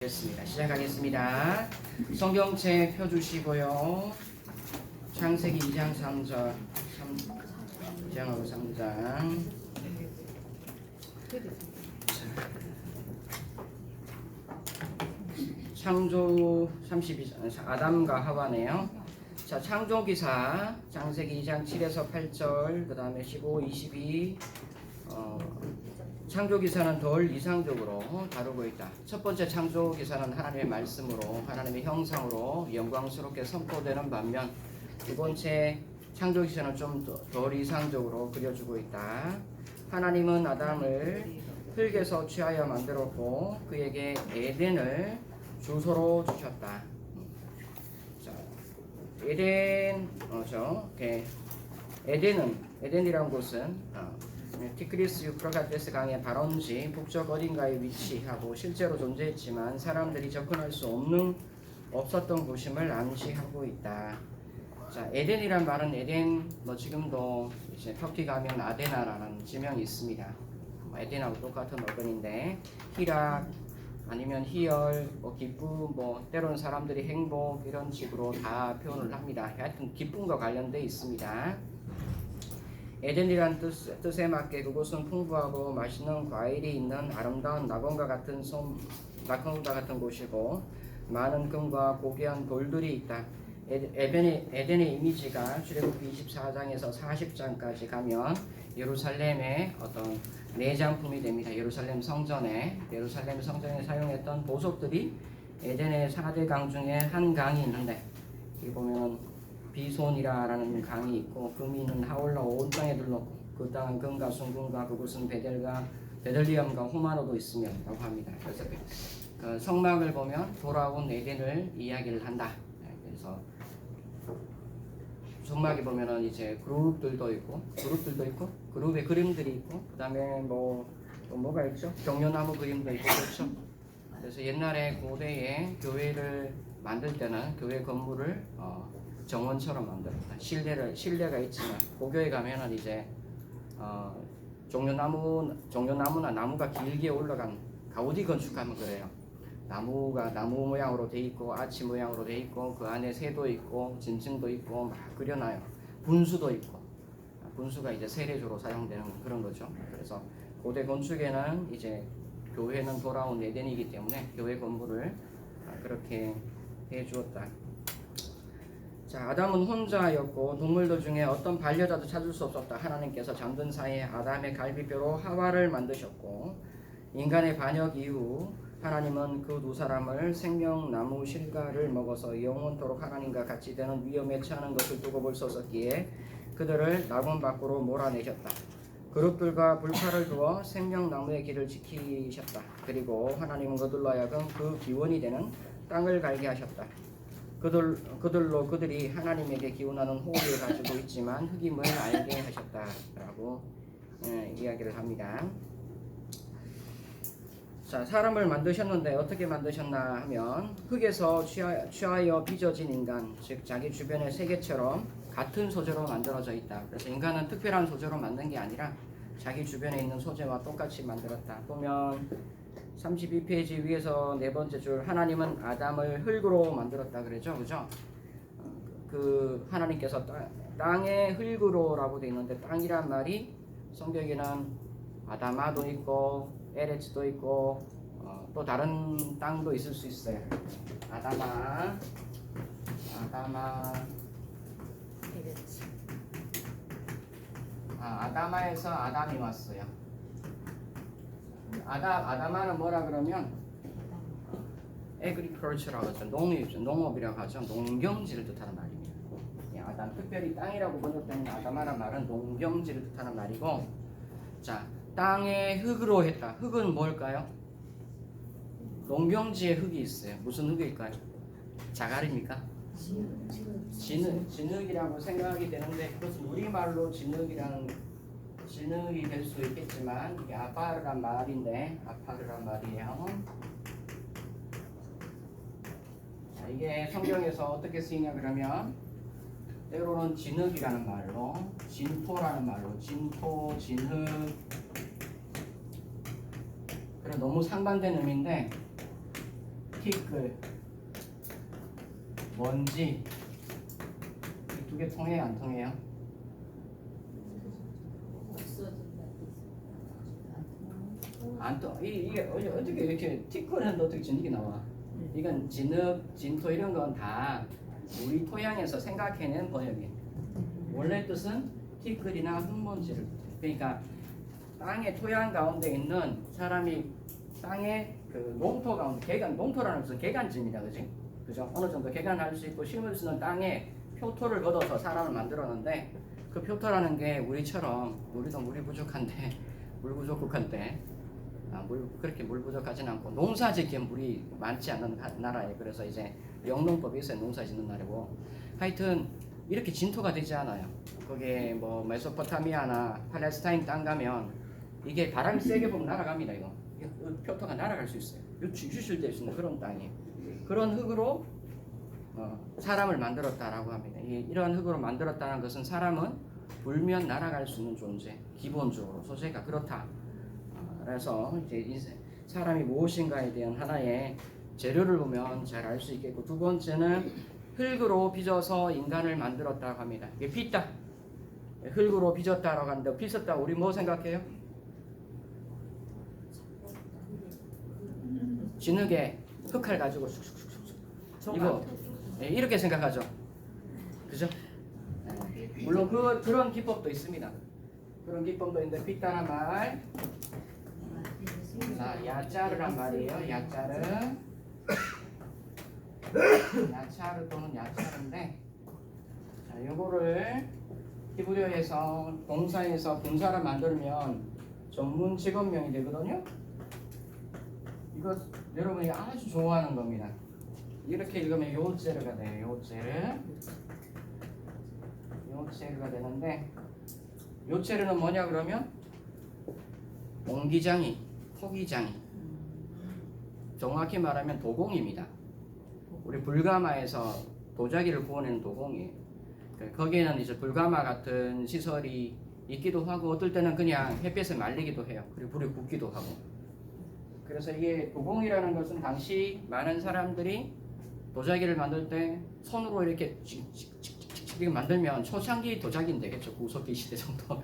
됐습니다. 시작하겠습니다. 성경책 펴주시고요. 창세기 2장 3절 2장하고 3장 창조 32장 아담과 하와네요. 자, 창조기사 창세기 2장 7에서 8절 그 다음에 15, 22 창조기사는 덜 이상적으로 다루고 있다. 첫 번째 창조기사는 하나님의 말씀으로 하나님의 형상으로 영광스럽게 선포되는 반면 두 번째 창조기사는 좀 덜 이상적으로 그려주고 있다. 하나님은 아담을 흙에서 취하여 만들었고 그에게 에덴을 주소로 주셨다. 자, 에덴이라는 곳은 티크리스 유프라가테스 강의 발원지 북쪽 어딘가에 위치하고 실제로 존재했지만 사람들이 접근할 수 없었던 곳임을 암시하고 있다. 자, 에덴이란 말은 에덴 지금도 이제 터키 가면 아데나라는 지명이 있습니다. 에덴하고 똑같은 어근인데 희락 아니면 희열, 기쁨, 때로는 사람들이 행복 이런 식으로 다 표현을 합니다. 하여튼 기쁨과 관련돼 있습니다. 에덴이란 뜻에 맞게 그곳은 풍부하고 맛있는 과일이 있는 아름다운 낙원과 같은 곳이고 많은 금과 고귀한 돌들이 있다. 에덴의 이미지가 출애굽기 24장에서 40장까지 가면 예루살렘의 어떤 내장품이 됩니다. 예루살렘 성전에 사용했던 보석들이 에덴의 4대 강 중에 한 강이 있는데 여기 보면 비손이라는 강이 있고 금이 있는 하올라 온 땅에 둘렀고 그 땅은 금과 순금과 그곳은 베들리엄과 호마노도 있으며 라고 합니다. 그래서 그 성막을 보면 돌아온 에덴을 이야기를 한다. 그래서 성막에 보면은 이제 그룹들도 있고 그룹의 그림들이 있고 그 다음에 뭐가 있죠? 종려나무 그림도 있고 그렇죠. 그래서 옛날에 고대에 교회를 만들 때는 교회 건물을 정원처럼 만들었다. 실내가 있지만 고교에 가면은 이제 종려나무나 나무가 길게 올라간 가우디 건축하면 그래요. 나무가 나무 모양으로 돼 있고 아치 모양으로 돼 있고 그 안에 새도 있고 진층도 있고 막 그려놔요. 분수도 있고 분수가 이제 세례조로 사용되는 그런 거죠. 그래서 고대 건축에는 이제 교회는 돌아온 에덴이기 때문에 교회 건물을 그렇게 해 주었다. 자, 아담은 혼자였고 동물들 중에 어떤 반려자도 찾을 수 없었다. 하나님께서 잠든 사이에 아담의 갈비뼈로 하와를 만드셨고 인간의 반역 이후 하나님은 그 두 사람을 생명나무 실과를 먹어서 영원토록 하나님과 같이 되는 위험에 처하는 것을 두고 볼 수 없었기에 그들을 낙원 밖으로 몰아내셨다. 그룹들과 불칼을 두어 생명나무의 길을 지키셨다. 그리고 하나님은 그들로 하여금 그 기원이 되는 땅을 갈게 하셨다. 그들로 그들이 하나님에게 기원하는 호흡을 가지고 있지만 흙임을 알게 하셨다라고 이야기를 합니다. 자, 사람을 만드셨는데 어떻게 만드셨나 하면 흙에서 취하여 빚어진 인간, 즉 자기 주변의 세계처럼 같은 소재로 만들어져 있다. 그래서 인간은 특별한 소재로 만든 게 아니라 자기 주변에 있는 소재와 똑같이 만들었다. 보면 32페이지 위에서 네 번째 줄 하나님은 아담을 흙으로 만들었다 그러죠. 그죠? 그 하나님께서 땅의 흙으로라고 되어 있는데 땅이란 말이 성경에는 아다마도 있고 에레츠도 있고 또 다른 땅도 있을 수 있어요. 아다마 에레츠. 아다마에서 아담이 왔어요. 아다마는 뭐라 그러면 agriculture라고 하죠. 농업이라고 하죠. 농경지를 뜻하는 말입니다. 아담 특별히 땅이라고 번역되는 아다마란 말은 농경지를 뜻하는 말이고, 자, 땅의 흙으로 했다. 흙은 뭘까요? 농경지에 흙이 있어요. 무슨 흙일까요? 자갈입니까? 진흙이라고 생각이 되는데 그것은 우리말로 진흙이 될 수 있겠지만 이게 아파르란 말이에요. 자, 이게 성경에서 어떻게 쓰이냐 그러면 때로는 진흙이라는 말로 진토라는 말로 진흙 그래 너무 상반된 의미인데 티끌, 먼지 이 두 개 통해요 안 통해요? 안 통. 이게 어떻게 이렇게 티끌은 어떻게 진흙이 나와? 이건 진흙, 진토 이런 건 다 우리 토양에서 생각해낸 번역이에요. 원래 뜻은 티끌이나 흙먼지를. 그러니까 땅의 토양 가운데 있는 사람이 땅의 그 농토 가운데 개간, 농토라는 것은 개간지입니다, 그지? 그죠? 어느 정도 개간할 수 있고 심을 수 있는 땅에 표토를 걷어서 사람을 만들었는데 그 표토라는 게 우리처럼 우리도 물이 부족한데 물 부족한데 그렇게 물 부족하지는 않고 농사짓기에 물이 많지 않는 나라에 그래서 이제 영농법이 있어야 농사짓는 나라고 하여튼 이렇게 진토가 되지 않아요. 거기에 뭐 메소포타미아나 팔레스타인 땅 가면 이게 바람이 세게 불면 날아갑니다. 이거 표토가 날아갈 수 있어요. 유실될 수 있는 그런 땅이에요. 그런 흙으로 사람을 만들었다라고 합니다. 이런 흙으로 만들었다는 것은 사람은 불면 날아갈 수 있는 존재, 기본적으로 소재가 그렇다. 그래서 이제 사람이 무엇인가에 대한 하나의 재료를 보면 잘 알 수 있겠고, 두 번째는 흙으로 빚어서 인간을 만들었다고 합니다. 이게 빚다, 흙으로 빚었다라고 하는데 빚었다 우리 뭐 생각해요? 진흙에 흙칼 가지고 쑥쑥쑥쑥 이거 이렇게 생각하죠, 그죠? 물론 그런 기법도 있습니다. 그런 기법도 있는데 빚다란 말, 자 야짜르란 말이에요. 야차르 또는 야차르인데, 자 요거를 히브리어에서 동사에서 분사를 만들면 전문 직업명이 되거든요. 이거 여러분이 아주 좋아하는 겁니다. 이렇게 읽으면 요제르가 돼요. 요제르가 되는데, 요제르는 뭐냐 그러면 옹기장이, 토기장이, 정확히 말하면 도공입니다. 우리 불가마에서 도자기를 구워내는 도공이에요. 거기에는 이제 불가마 같은 시설이 있기도 하고 어떨 때는 그냥 햇볕에 말리기도 해요. 그리고 불에 굽기도 하고. 그래서 이게 도공이라는 것은 당시 많은 사람들이 도자기를 만들 때 손으로 이렇게 이렇게 만들면 초창기 도자기는 되겠죠. 구석기 시대 정도.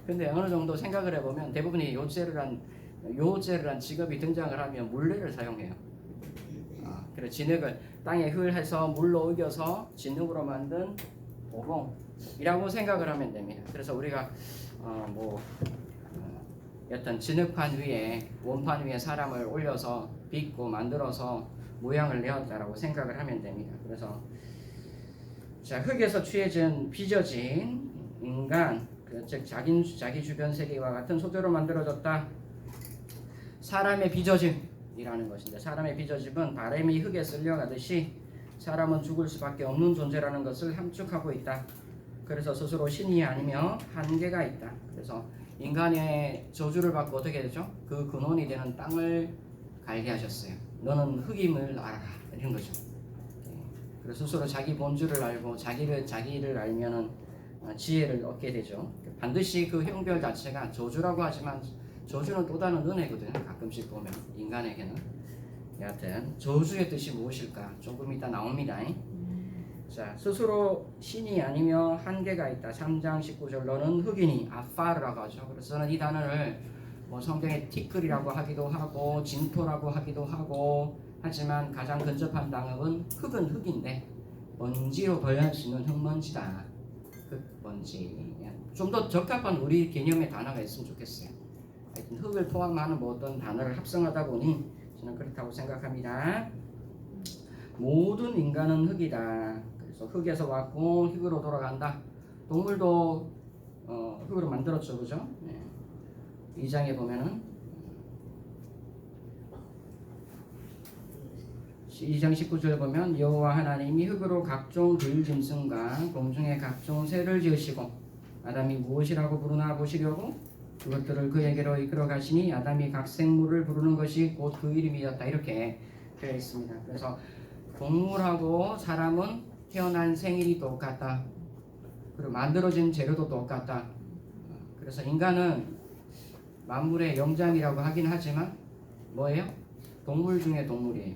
근데 어느 정도 생각을 해보면 대부분이 요제르란 직업이 등장을 하면 물레를 사용해요. 그래서 진흙을 땅에 흙을 해서 물로 우겨서 진흙으로 만든 도공이라고 생각을 하면 됩니다. 그래서 우리가 어떤 진흙판 위에, 원판 위에 사람을 올려서 빚고 만들어서 모양을 내었다라고 생각을 하면 됩니다. 그래서 자, 흙에서 빚어진 인간, 즉 자기 주변 세계와 같은 소재로 만들어졌다. 사람의 빚어짐이라는 것인데, 사람의 빚어짐은 바람이 흙에 쓸려가듯이 사람은 죽을 수밖에 없는 존재라는 것을 함축하고 있다. 그래서 스스로 신이 아니며 한계가 있다. 그래서 인간의 저주를 받고 어떻게 되죠? 그 근원이 되는 땅을 갈게 하셨어요. 너는 흙임을 알아라, 이런 거죠. 그래서 스스로 자기 본주를 알고 자기를 알면은 지혜를 얻게 되죠. 반드시 그 형별 자체가 저주라고 하지만 저주는 또 다른 은혜거든요. 가끔씩 보면 인간에게는. 여하튼 저주의 뜻이 무엇일까? 조금 이따 나옵니다. 자, 스스로 신이 아니며 한계가 있다. 3장 19절 너는 흙이니 아파르라고 하죠. 그래서 저는 이 단어를 성경에 티끌이라고 하기도 하고 진토라고 하기도 하고 하지만 가장 근접한 단어는 흙은 흙인데 먼지로 번역할 수 있는 흙먼지다. 흙먼지. 좀 더 적합한 우리 개념의 단어가 있으면 좋겠어요. 하여튼 흙을 포함하는 어떤 단어를 합성하다 보니 저는 그렇다고 생각합니다. 모든 인간은 흙이다. 그래서 흙에서 왔고 흙으로 돌아간다. 동물도 흙으로 만들었죠, 그죠? 2장에 보면은 2장 19절 보면 여호와 하나님이 흙으로 각종 들짐승과 공중의 각종 새를 지으시고 아담이 무엇이라고 부르나 보시려고 그것들을 그에게로 이끌어 가시니 아담이 각 생물을 부르는 것이 곧 그 이름이었다. 이렇게 되어 있습니다. 그래서 동물하고 사람은 태어난 생일이 똑같다. 그리고 만들어진 재료도 똑같다. 그래서 인간은 만물의 영장이라고 하긴 하지만 뭐예요? 동물 중에 동물이에요.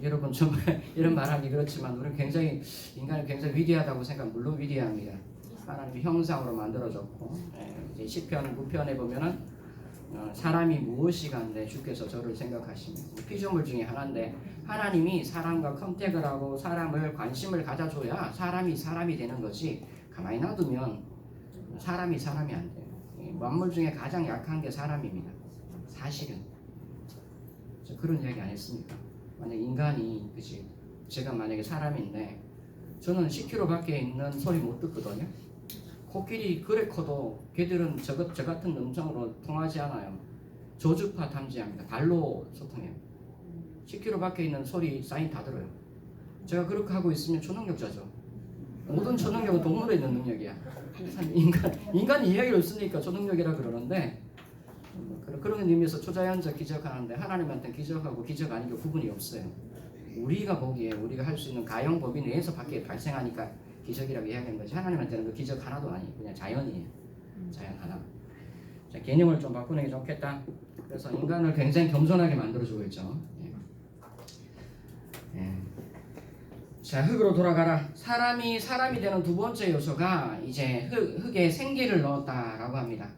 여러분 정말 이런 말하기 그렇지만 우리는 굉장히 인간이 굉장히 위대하다고 생각. 물론 위대합니다. 하나님의 형상으로 만들어졌고 이제 시편 9편에 보면은 사람이 무엇이간데 주께서 저를 생각하시며 피조물 중에 하나인데 하나님이 사람과 컨택을 하고 사람을 관심을 가져줘야 사람이 되는 거지 가만히 놔두면 사람이 안 돼요. 만물 중에 가장 약한 게 사람입니다. 사실은 그런 이야기 안 했습니까? 만약 인간이 그치 제가 만약에 사람인데 저는 10km 밖에 있는 소리 못 듣거든요. 코끼리 그래 커도 걔들은 저 같은 음성으로 통하지 않아요. 저주파 탐지합니다. 발로 소통해요. 10km 밖에 있는 소리 사인 다 들어요. 제가 그렇게 하고 있으면 초능력자죠. 모든 초능력은 동물에 있는 능력이야. 인간이 이야기를 없으니까 초능력이라 그러는데 그런 의미에서 초자연적 기적하는데 하나님한테는 기적하고 기적 아닌 게 구분이 없어요. 우리가 보기에 우리가 할 수 있는 가형 법인 내에서 밖에 발생하니까 기적이라고 이야기하는 거지 하나님한테는 그 기적 하나도 아니에요. 그냥 자연이에요. 자연 하나. 자, 개념을 좀 바꾸는 게 좋겠다. 그래서 인간을 굉장히 겸손하게 만들어주고 있죠. 예. 자, 흙으로 돌아가라. 사람이 되는 두 번째 요소가 이제 흙에 생기를 넣었다라고 합니다.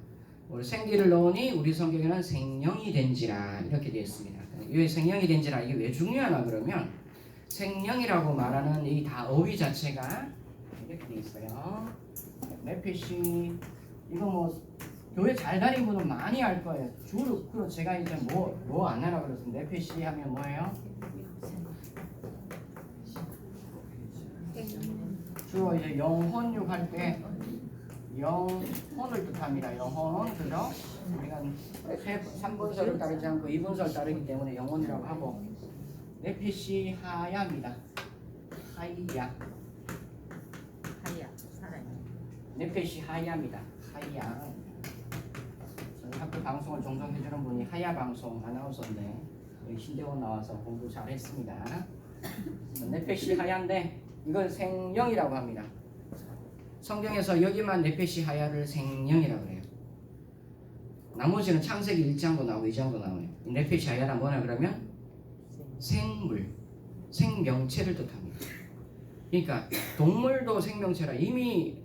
우리 생기를 넣으니 우리 성경에는 생명이 된지라 이렇게 되어 있습니다. 왜 생명이 된지라 이게 왜 중요하나 그러면 생명이라고 말하는 이 다 어휘 자체가 이렇게 되어 있어요. 네피시 이거 뭐 교회 잘 다닌 분은 많이 알 거예요. 주로 제가 이제 뭐 안 하라 그래서 네피시 하면 뭐예요? 주로 이제 영혼육 할 때 영혼을 뜻합니다. 영혼은 그죠? 우리가 3분설을 따르지 않고 2분설 따르기 때문에 영혼이라고 하고 네피시 하야입니다. 하이야 사람. 네피시 하야입니다. 하야. 저희 학교 방송을 종종 해주는 분이 하야 방송 아나운서인데 여기 신대원 나와서 공부 잘했습니다. 네피시 하야인데 이건 생명이라고 합니다. 성경에서 여기만 네페시 하야를 생명이라고 해요. 나머지는 창세기 1장도 나오고 2장도 나와요. 네페시 하야란 뭐냐 그러면 생물, 생명체를 뜻합니다. 그러니까 동물도 생명체라 이미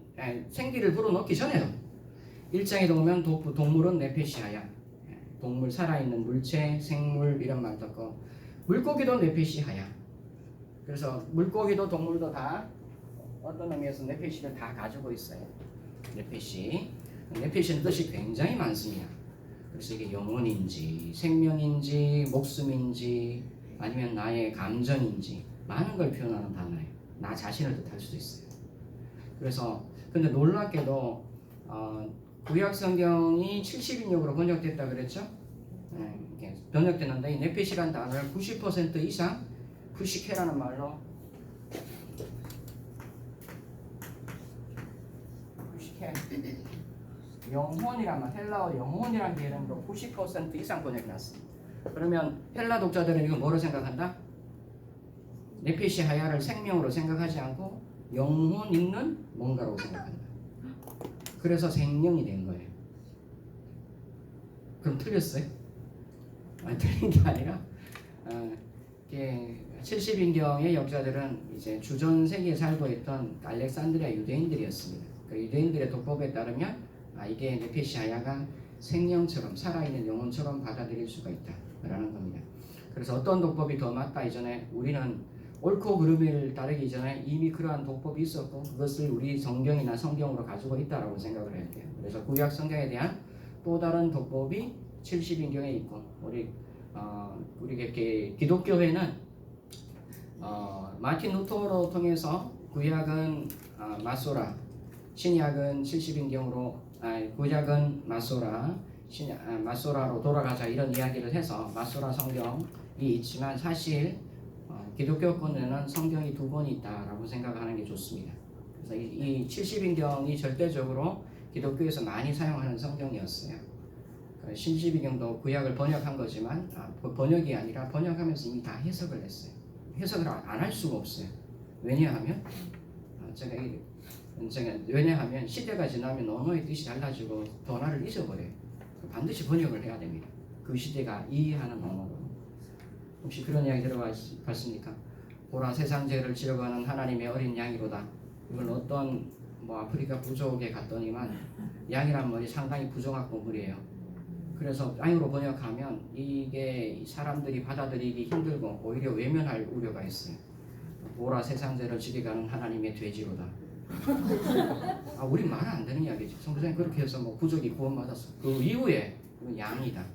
생기를 불어넣기 전에도 1장에 보면 동물은 네페시 하야, 동물 살아있는 물체, 생물 이런 말 듣고 물고기도 네페시 하야. 그래서 물고기도 동물도 다 어떤 의미에서 네페시를 다 가지고 있어요. 네페시는 뜻이 굉장히 많습니다. 그래서 이게 영혼인지 생명인지 목숨인지 아니면 나의 감정인지 많은 걸 표현하는 단어예요. 나 자신을 뜻할 수도 있어요. 그래서 근데 놀랍게도 구약 성경이 70인역으로 번역됐다 그랬죠? 네, 번역됐는데 이 네페시라는 단어를 90% 이상 푸시케라는 말로 영혼이라면 헬라어 영혼이라는 개념으로 90% 이상 번역이 났습니다. 그러면 헬라 독자들은 이거 뭐로 생각한다? 네피시 하야를 생명으로 생각하지 않고 영혼 있는 뭔가로 생각한다. 그래서 생명이 된 거예요. 그럼 틀렸어요? 아니, 틀린 게 아니라 70인경의 역자들은 이제 주전 세계에 살고 있던 알렉산드리아 유대인들이었습니다. 그 유대인들의 독법에 따르면 이게 네페시 하야가 생명처럼 살아있는 영혼처럼 받아들일 수가 있다라는 겁니다. 그래서 어떤 독법이 더 맞다 이전에 우리는 옳고 그름을 따르기 전에 이미 그러한 독법이 있었고 그것을 우리 성경이나 성경으로 가지고 있다라고 생각을 해야 돼요. 그래서 구약 성경에 대한 또 다른 독법이 70인경에 있고 우리 이렇게 기독교회는 마틴 루터로 통해서 구약은 마소라, 신약은 70인경으로 구약은 마소라, 마소라로 돌아가자 이런 이야기를 해서 마소라 성경이 있지만 사실 기독교권에는 성경이 두 권이 있다라고 생각하는 게 좋습니다. 그래서 이 70인경이 절대적으로 기독교에서 많이 사용하는 성경이었어요. 70인경도 구약을 번역한 거지만 번역이 아니라 번역하면서 이미 다 해석을 했어요. 해석을 안 할 수가 없어요. 왜냐하면 왜냐하면 시대가 지나면 언어의 뜻이 달라지고 변화를 잊어버려요. 반드시 번역을 해야 됩니다. 그 시대가 이해하는 언어로. 혹시 그런 이야기 들어봤습니까? 보라 세상 죄를 지려고 하는 하나님의 어린 양이로다. 이걸 어떤 아프리카 부족에 갔더니만 양이란 말이 상당히 부정한 건물이에요. 그래서 양으로 번역하면 이게 사람들이 받아들이기 힘들고 오히려 외면할 우려가 있어요. 보라 세상 죄를 지게 가는 하나님의 돼지로다. 우리 말은 안 되는 이야기죠. 성부장이 그렇게 해서 부족이 구원받았어. 그 이후에 양이다.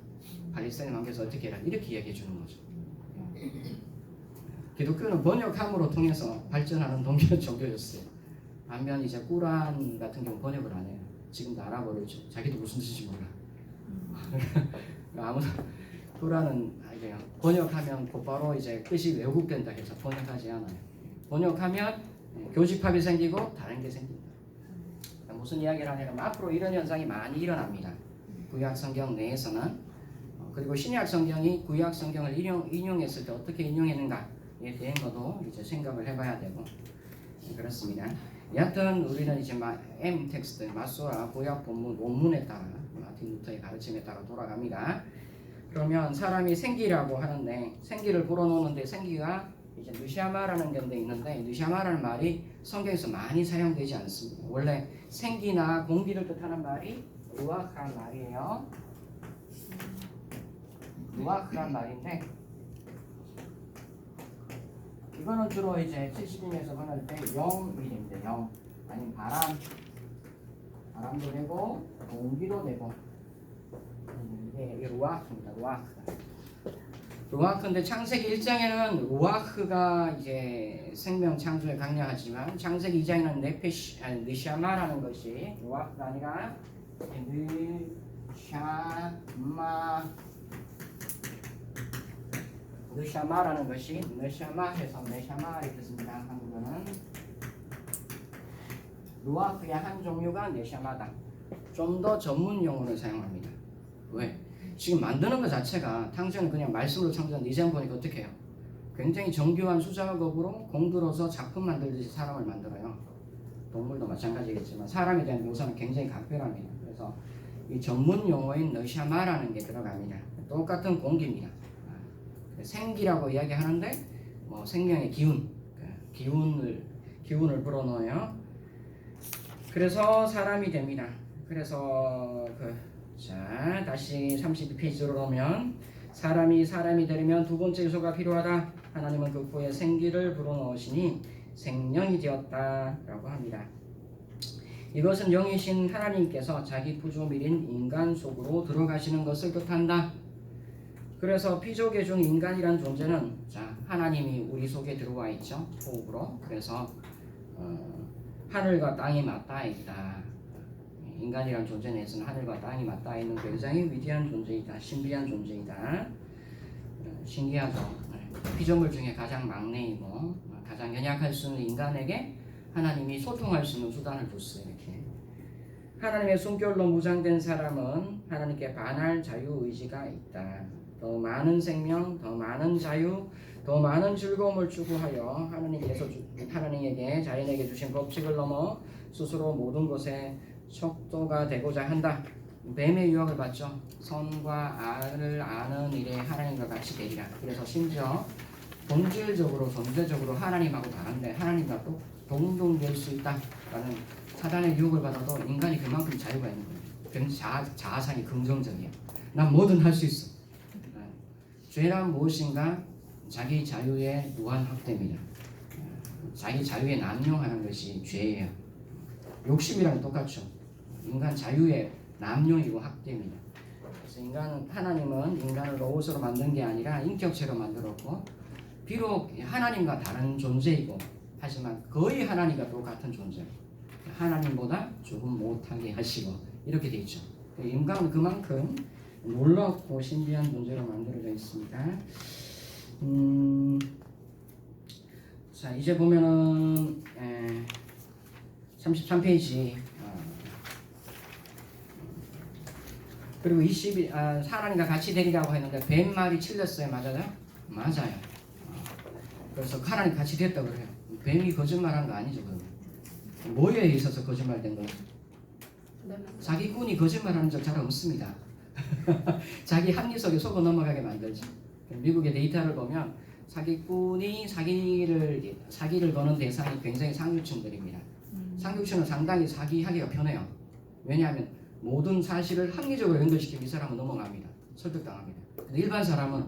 팔레스타인 왕께서 어떻게 해라 이렇게 이야기해 주는 거죠. 기독교는 번역함으로 통해서 발전하는 동기는 종교였어요. 반면 이제 꾸란 같은 경우 번역을 안 해요. 지금도 알아버리죠. 자기도 무슨 뜻인지 몰라. 아무도 꾸란은 번역하면 곧바로 이제 뜻이 왜곡된다 해서 번역하지 않아요. 번역하면 교집합이 생기고 다른 게 생긴다. 무슨 이야기를 하냐면 앞으로 이런 현상이 많이 일어납니다. 구약 성경 내에서는. 그리고 신약 성경이 구약 성경을 인용했을 때 어떻게 인용했는가에 대한 것도 이제 생각을 해봐야 되고 그렇습니다. 여하튼 우리는 이제 M 텍스트 마소라 구약 본문 원문에 따라 마틴 루터의 가르침에 따라 돌아갑니다. 그러면 사람이 생기라고 하는데 생기를 불어넣는데 생기가 이제 느샤마라는 건데 있는데 느샤마라는 말이 성경에서 많이 사용되지 않습니다. 원래 생기나 공기를 뜻하는 말이 루아크란 말이에요. 루아크란 말인데 이거는 주로 이제 70인에서 번할 때 영일입니다. 영 아니면 바람도 되고 공기도 되고 이게 루아크입니다. 루아크인데 창세기 1장에는 루아크가 이제 생명 창조에 강력하지만 창세기 2장에는 느샤마라는 것이 루아크가 아니라 느샤마라는 것이 느샤마해서 네샤마를 뜻입니다. 한국어는 루아크의 한 종류가 네샤마다. 좀 더 전문 용어를 사용합니다. 왜? 지금 만드는 것 자체가 당시에는 그냥 말씀으로 창조한 이장 보니까 어떻게 해요? 굉장히 정교한 수작업으로 공들어서 작품 만들듯이 사람을 만들어요. 동물도 마찬가지겠지만 사람에 대한 묘사는 굉장히 각별합니다. 그래서 이 전문 용어인 느샤마라는 게 들어갑니다. 똑같은 공기입니다. 생기라고 이야기하는데 생명의 기운을 불어넣어요. 그래서 사람이 됩니다. 그래서 자 다시 32페이지로 오면 사람이 되려면 두 번째 요소가 필요하다. 하나님은 그 후에 생기를 불어넣으시니 생명이 되었다라고 합니다. 이것은 영이신 하나님께서 자기 부조밀인 인간 속으로 들어가시는 것을 뜻한다. 그래서 피조계 중 인간이란 존재는 하나님이 우리 속에 들어와 있죠. 호흡으로. 그래서 하늘과 땅이 맞닿아 있다. 인간이란 존재 내에서는 하늘과 땅이 맞닿아 있는 굉장히 위대한 존재이다. 신비한 존재이다. 신기하죠. 피조물 중에 가장 막내이고 가장 연약할 수 있는 인간에게 하나님이 소통할 수 있는 수단을 줬어요. 이렇게. 하나님의 숨결로 무장된 사람은 하나님께 반할 자유의지가 있다. 더 많은 생명, 더 많은 자유, 더 많은 즐거움을 추구하여 하나님에게 자연에게 주신 법칙을 넘어 스스로 모든 것에 척도가 되고자 한다. 뱀의 유혹을 받죠. 선과 악을 아는 일에 하나님과 같이 되리라. 그래서 심지어 본질적으로 존재적으로 하나님하고 다른데 하나님과 또 동등될 수 있다라는 사단의 유혹을 받아도 인간이 그만큼 자유가 있는 거예요. 굉장히 자아상이 긍정적이에요. 난 뭐든 할 수 있어. 죄란 무엇인가? 자기 자유의 무한 확대입니다. 자기 자유에 남용하는 것이 죄예요. 욕심이랑 똑같죠. 인간 자유의 남용이고 확대입니다. 그래서 하나님은 인간을 로봇으로 만든 게 아니라 인격체로 만들었고 비록 하나님과 다른 존재이고 하지만 거의 하나님과 똑같은 존재. 하나님보다 조금 못하게 하시고 이렇게 돼 있죠. 인간은 그만큼 놀랍고 신비한 존재로 만들어져 있습니다. 자 이제 보면은 33페이지 그리고 20이 하나님과 같이 되리라고 했는데 뱀 말이 틀렸어요. 맞아요? 맞아요. 그래서 하나님 같이 됐다고 그래요. 뱀이 거짓말한 거 아니죠. 그러면 뭐에 있어서 거짓말된 거죠? 자기 꾼이 거짓말하는 적 잘 없습니다. 자기 합리석에 속아 넘어가게 만들죠. 미국의 데이터를 보면 사기꾼이 사기를 거는 대상이 굉장히 상류층들입니다. 상류층은 상당히 사기하기가 편해요. 왜냐하면 모든 사실을 합리적으로 연결시키면 이 사람은 넘어갑니다. 설득당합니다. 근데 일반 사람은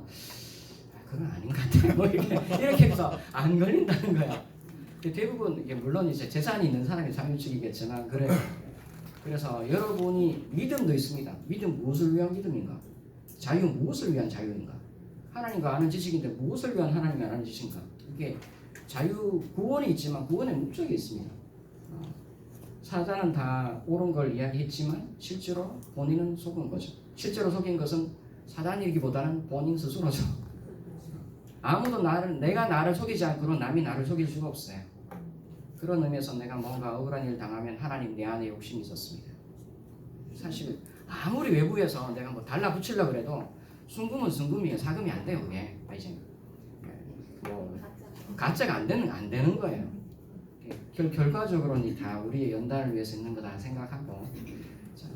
그건 아닌 것 같아. 뭐 이렇게 해서 안 걸린다는 거야. 대부분 이게 물론 이제 재산이 있는 사람이 상류층이겠지만 그래요. 그래서 여러분이 믿음도 있습니다. 믿음 무엇을 위한 믿음인가? 자유 무엇을 위한 자유인가? 하나님과 아는 지식인데 무엇을 위한 하나님과 아는 지식인가? 이게 자유 구원이 있지만 구원의 목적이 있습니다. 사단은 다 옳은 걸 이야기했지만 실제로 본인은 속은 거죠. 실제로 속인 것은 사단이기보다는 본인 스스로죠. 아무도 내가 나를 속이지 않고는 남이 나를 속일 수가 없어요. 그런 의미에서 내가 뭔가 억울한 일을 당하면 하나님 내 안에 욕심이 있었습니다. 사실 아무리 외부에서 내가 뭐 달라붙이려고 그래도 순금은 순금이에요. 사금이 안 돼요. 그게 이제 뭐 가짜가 안 되는 거예요. 결과적으로는 다 우리의 연단을 위해서 있는 거다 생각하고 자,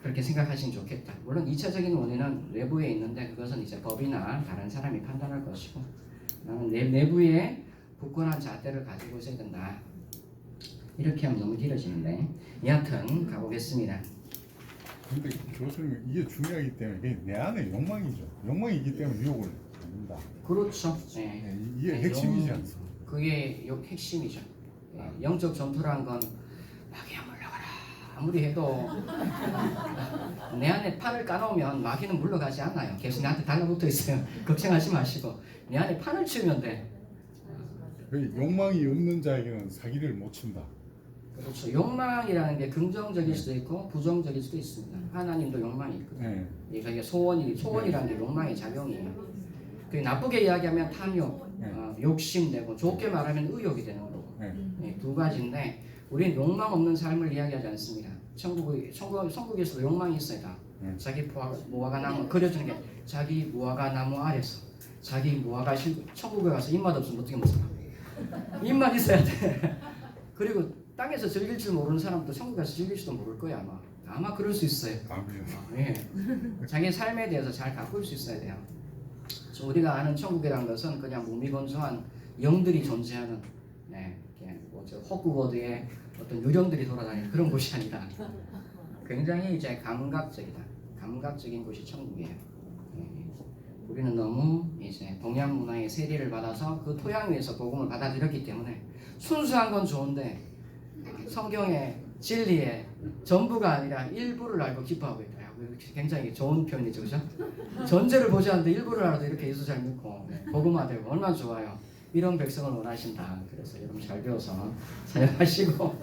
그렇게 생각하시면 좋겠다. 물론 2차적인 원인은 외부에 있는데 그것은 이제 법이나 다른 사람이 판단할 것이고 나는 내 내부에 굳건한 잣대를 가지고 있어야 된다. 이렇게 하면 너무 길어지는데 여하튼 가보겠습니다. 근데 교수님 이게 중요하기 때문에 이게 내 안에 욕망이죠. 욕망이기 때문에 유혹을 받는다. 그렇죠. 네. 이게 핵심이지 않습니까? 그게 핵심이죠. 영적 전투란 건 마귀야 물러가라 아무리 해도 내 안에 판을 까놓으면 마귀는 물러가지 않아요. 계속 나한테 달라붙어 있어요. 걱정하지 마시고 내 안에 판을 치우면 돼. 욕망이 없는 자에게는 사기를 못 친다. 그렇죠. 욕망이라는 게 긍정적일 수도 있고 부정적일 수도 있습니다. 하나님도 욕망이 있거든요. 이게 소원이라는 게 욕망의 작용이에요. 그 나쁘게 이야기하면 탐욕, 욕심내고 좋게 말하면 의욕이 되는 거고 두 가지인데 우리는 욕망 없는 삶을 이야기하지 않습니다. 천국에서도 욕망이 있어요. 다. 자기 무화과 나무 그려주는 게 자기 무화과 나무 아래서 자기 무화과 천국에 가서 입맛 없으면 어떻게 먹어? 입맛 있어야 돼. 그리고 땅에서 즐길 줄 모르는 사람도 천국 가서 즐길지도 모를 거야 아마 그럴 수 있어요. 예. 자기 삶에 대해서 잘 가꿀 수 있어야 돼요. 우리가 아는 천국이라는 것은 그냥 무미건조한 영들이 존재하는 뭐저 호크워드에 어떤 유령들이 돌아다니는 그런 곳이 아니라 굉장히 이제 감각적인 곳이 천국이에요. 우리는 너무 이제 동양 문화의 세례를 받아서 그 토양 위에서 복음을 받아들였기 때문에 순수한 건 좋은데 성경의 진리의 전부가 아니라 일부를 알고 기뻐하고 있다. 굉장히 좋은 표현이죠, 그죠? 전체를 보지 않는데 일부를 알아도 이렇게 예수 잘 믿고 복음화되고 얼마나 좋아요. 이런 백성을 원하신다. 그래서 여러분 잘 배워서 사역하시고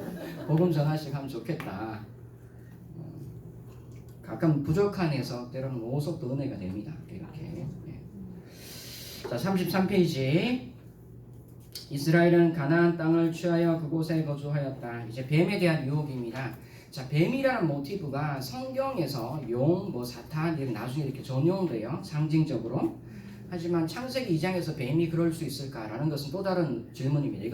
복음 전하시고 하면 좋겠다. 가끔 부족한 해석 때로는 오속도 은혜가 됩니다. 이렇게. 자, 33페이지. 이스라엘은 가나안 땅을 취하여 그곳에 거주하였다. 이제 뱀에 대한 유혹입니다. 자, 뱀이라는 모티브가 성경에서 용, 사탄 이렇게 나중에 이렇게 전용돼요. 상징적으로. 하지만 창세기 2장에서 뱀이 그럴 수 있을까라는 것은 또 다른 질문입니다.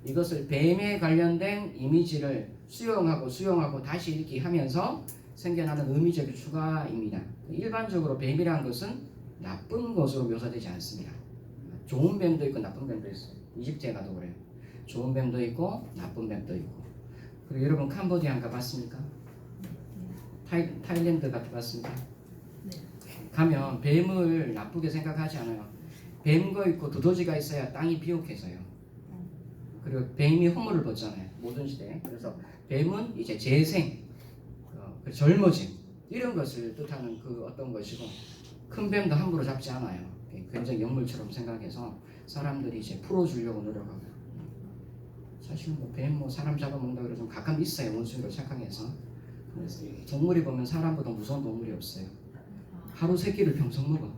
이것을 뱀에 관련된 이미지를 수용하고 다시 읽기 하면서 생겨나는 의미적 추가입니다. 일반적으로 뱀이라는 것은 나쁜 것으로 묘사되지 않습니다. 좋은 뱀도 있고 나쁜 뱀도 있어요. 이집트에 가도 그래요. 좋은 뱀도 있고 나쁜 뱀도 있고. 그리고 여러분 캄보디아 가봤습니까? 타일랜드 가봤습니까? 가면 뱀을 나쁘게 생각하지 않아요. 뱀거 있고 두더지가 있어야 땅이 비옥해져요. 그리고 뱀이 허물을 벗잖아요. 모든 시대에. 그래서 뱀은 이제 재생, 젊어짐 이런 것을 뜻하는 그 어떤 것이고 큰 뱀도 함부로 잡지 않아요. 굉장히 영물처럼 생각해서 사람들이 이제 풀어주려고 노력하고 사실 뱀 사람 잡아먹는다 그래서 좀 가끔 있어요. 원숭이로 착각해서. 그래서 동물이 보면 사람보다 무서운 동물이 없어요. 하루 세 끼를 평생 먹어.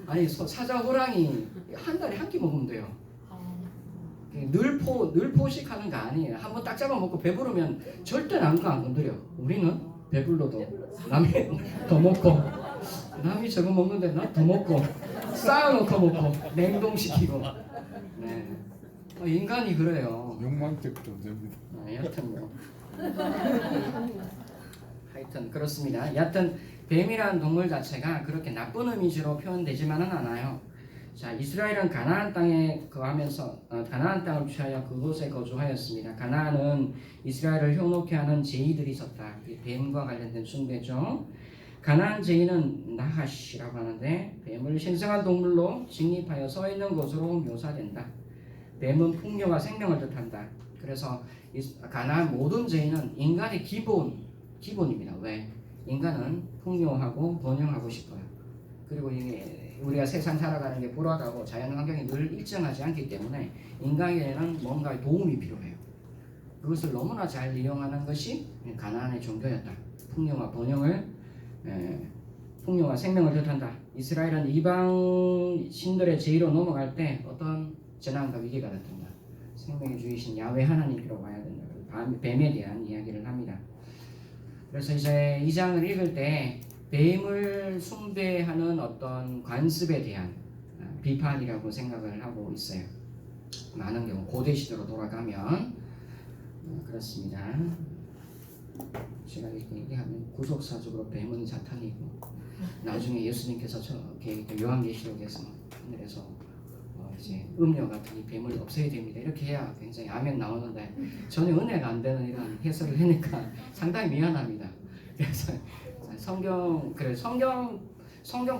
아니 사자 호랑이 한 달에 한 끼 먹으면 돼요. 늘 포식하는 거 아니에요. 한번 딱 잡아먹고 배부르면 절대 남은 거 안 건드려. 우리는 배불러도 남이 더 먹고 남이 저거 먹는데 나 더 먹고 쌓아놓고 먹고 냉동시키고. 네. 인간이 그래요. 욕망적 존재입니다. 여하튼 하여튼 그렇습니다. 여하튼 뱀이라는 동물 자체가 그렇게 나쁜 이미지로 표현되지만은 않아요. 자, 이스라엘은 가나안 땅에 거하면서 가나안 땅을 취하여 그곳에 거주하였습니다. 가나안은 이스라엘을 효노케 하는 제이들이 있었다. 뱀과 관련된 숭배죠. 가나안 제이는 나하시라고 하는데 뱀을 신성한 동물로 직립하여 서 있는 것으로 묘사된다. 뱀은 풍요와 생명을 뜻한다. 그래서 가나안 모든 제이는 인간의 기본입니다. 왜? 인간은 풍요하고 번영하고 싶어요. 그리고 우리가 세상 살아가는 게 불화하고 자연환경이 늘 일정하지 않기 때문에 인간에게는 뭔가 도움이 필요해요. 그것을 너무나 잘 이용하는 것이 가나안의 종교였다. 풍요와 번영을 풍요와 생명을 뜻한다. 이스라엘은 이방 신들의 제의로 넘어갈 때 어떤 재난과 위기가 나타난다. 생명의 주이신 야훼 하나님께로 와야 된다. 뱀에 대한 이야기를 합니다. 그래서 이제 이 장을 읽을 때 뱀을 숭배하는 어떤 관습에 대한 비판이라고 생각을 하고 있어요. 많은 경우 고대 시대로 돌아가면 그렇습니다. 제가 이렇게 얘기하면 구속사적으로 뱀은 사탄이고 나중에 예수님께서 요한계시록에서 하늘에서 이제 음료 같은 이 뱀을 없애야 됩니다. 이렇게 해야 굉장히 아멘 나오는데 전혀 은혜가 안 되는 이런 해설을 하니까 상당히 미안합니다. 그래서 성경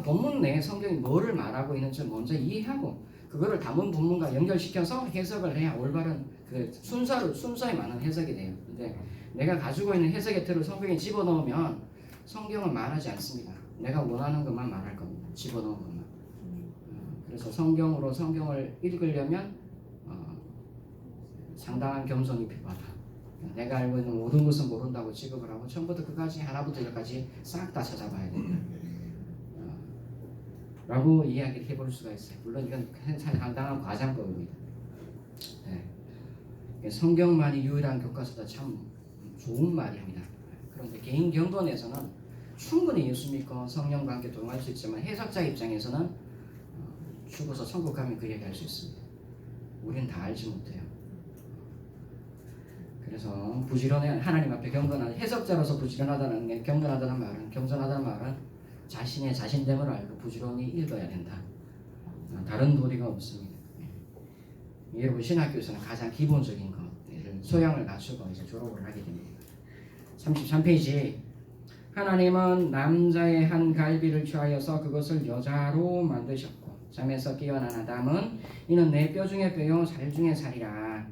본문 내에 성경이 뭐를 말하고 있는지 먼저 이해하고 그거를 단문 본문과 연결시켜서 해석을 해야 올바른 그 순서에 맞는 해석이 돼요. 근데 내가 가지고 있는 해석의 틀을 성경에 집어넣으면 성경은 말하지 않습니다. 내가 원하는 것만 말할 겁니다. 집어넣은 것만. 그래서 성경을 읽으려면 상당한 겸손이 필요하다. 내가 알고 있는 모든 것은 모른다고 취급을 하고 처음부터 끝까지 하나부터 열까지 싹 다 찾아봐야 된다. 라고 이야기를 해볼 수가 있어요. 물론 이건 상당한 과장법입니다. 네. 성경만이 유일한 교과서다 참 좋은 말입니다. 그런데 개인 경건에서는 충분히 예수 믿고 성령과 함께 동행할 수 있지만 해석자 입장에서는 죽어서 천국 가면 그 얘기 할 수 있습니다. 우리는 다 알지 못해요. 그래서 부지런해 하나님 앞에 경건한 해석자로서 부지런하다는 겸손하다는 말은 자신의 자신됨을 알고 부지런히 읽어야 된다. 다른 도리가 없습니다. 여러분 신학교에서는 가장 기본적인 것을 소양을 갖추고 이제 졸업을 하게 됩니다. 33페이지 하나님은 남자의 한 갈비를 취하여서 그것을 여자로 만드셨고 잠에서 깨어난 아담은 이는 내 뼈 중에 뼈요 살 중에 살이라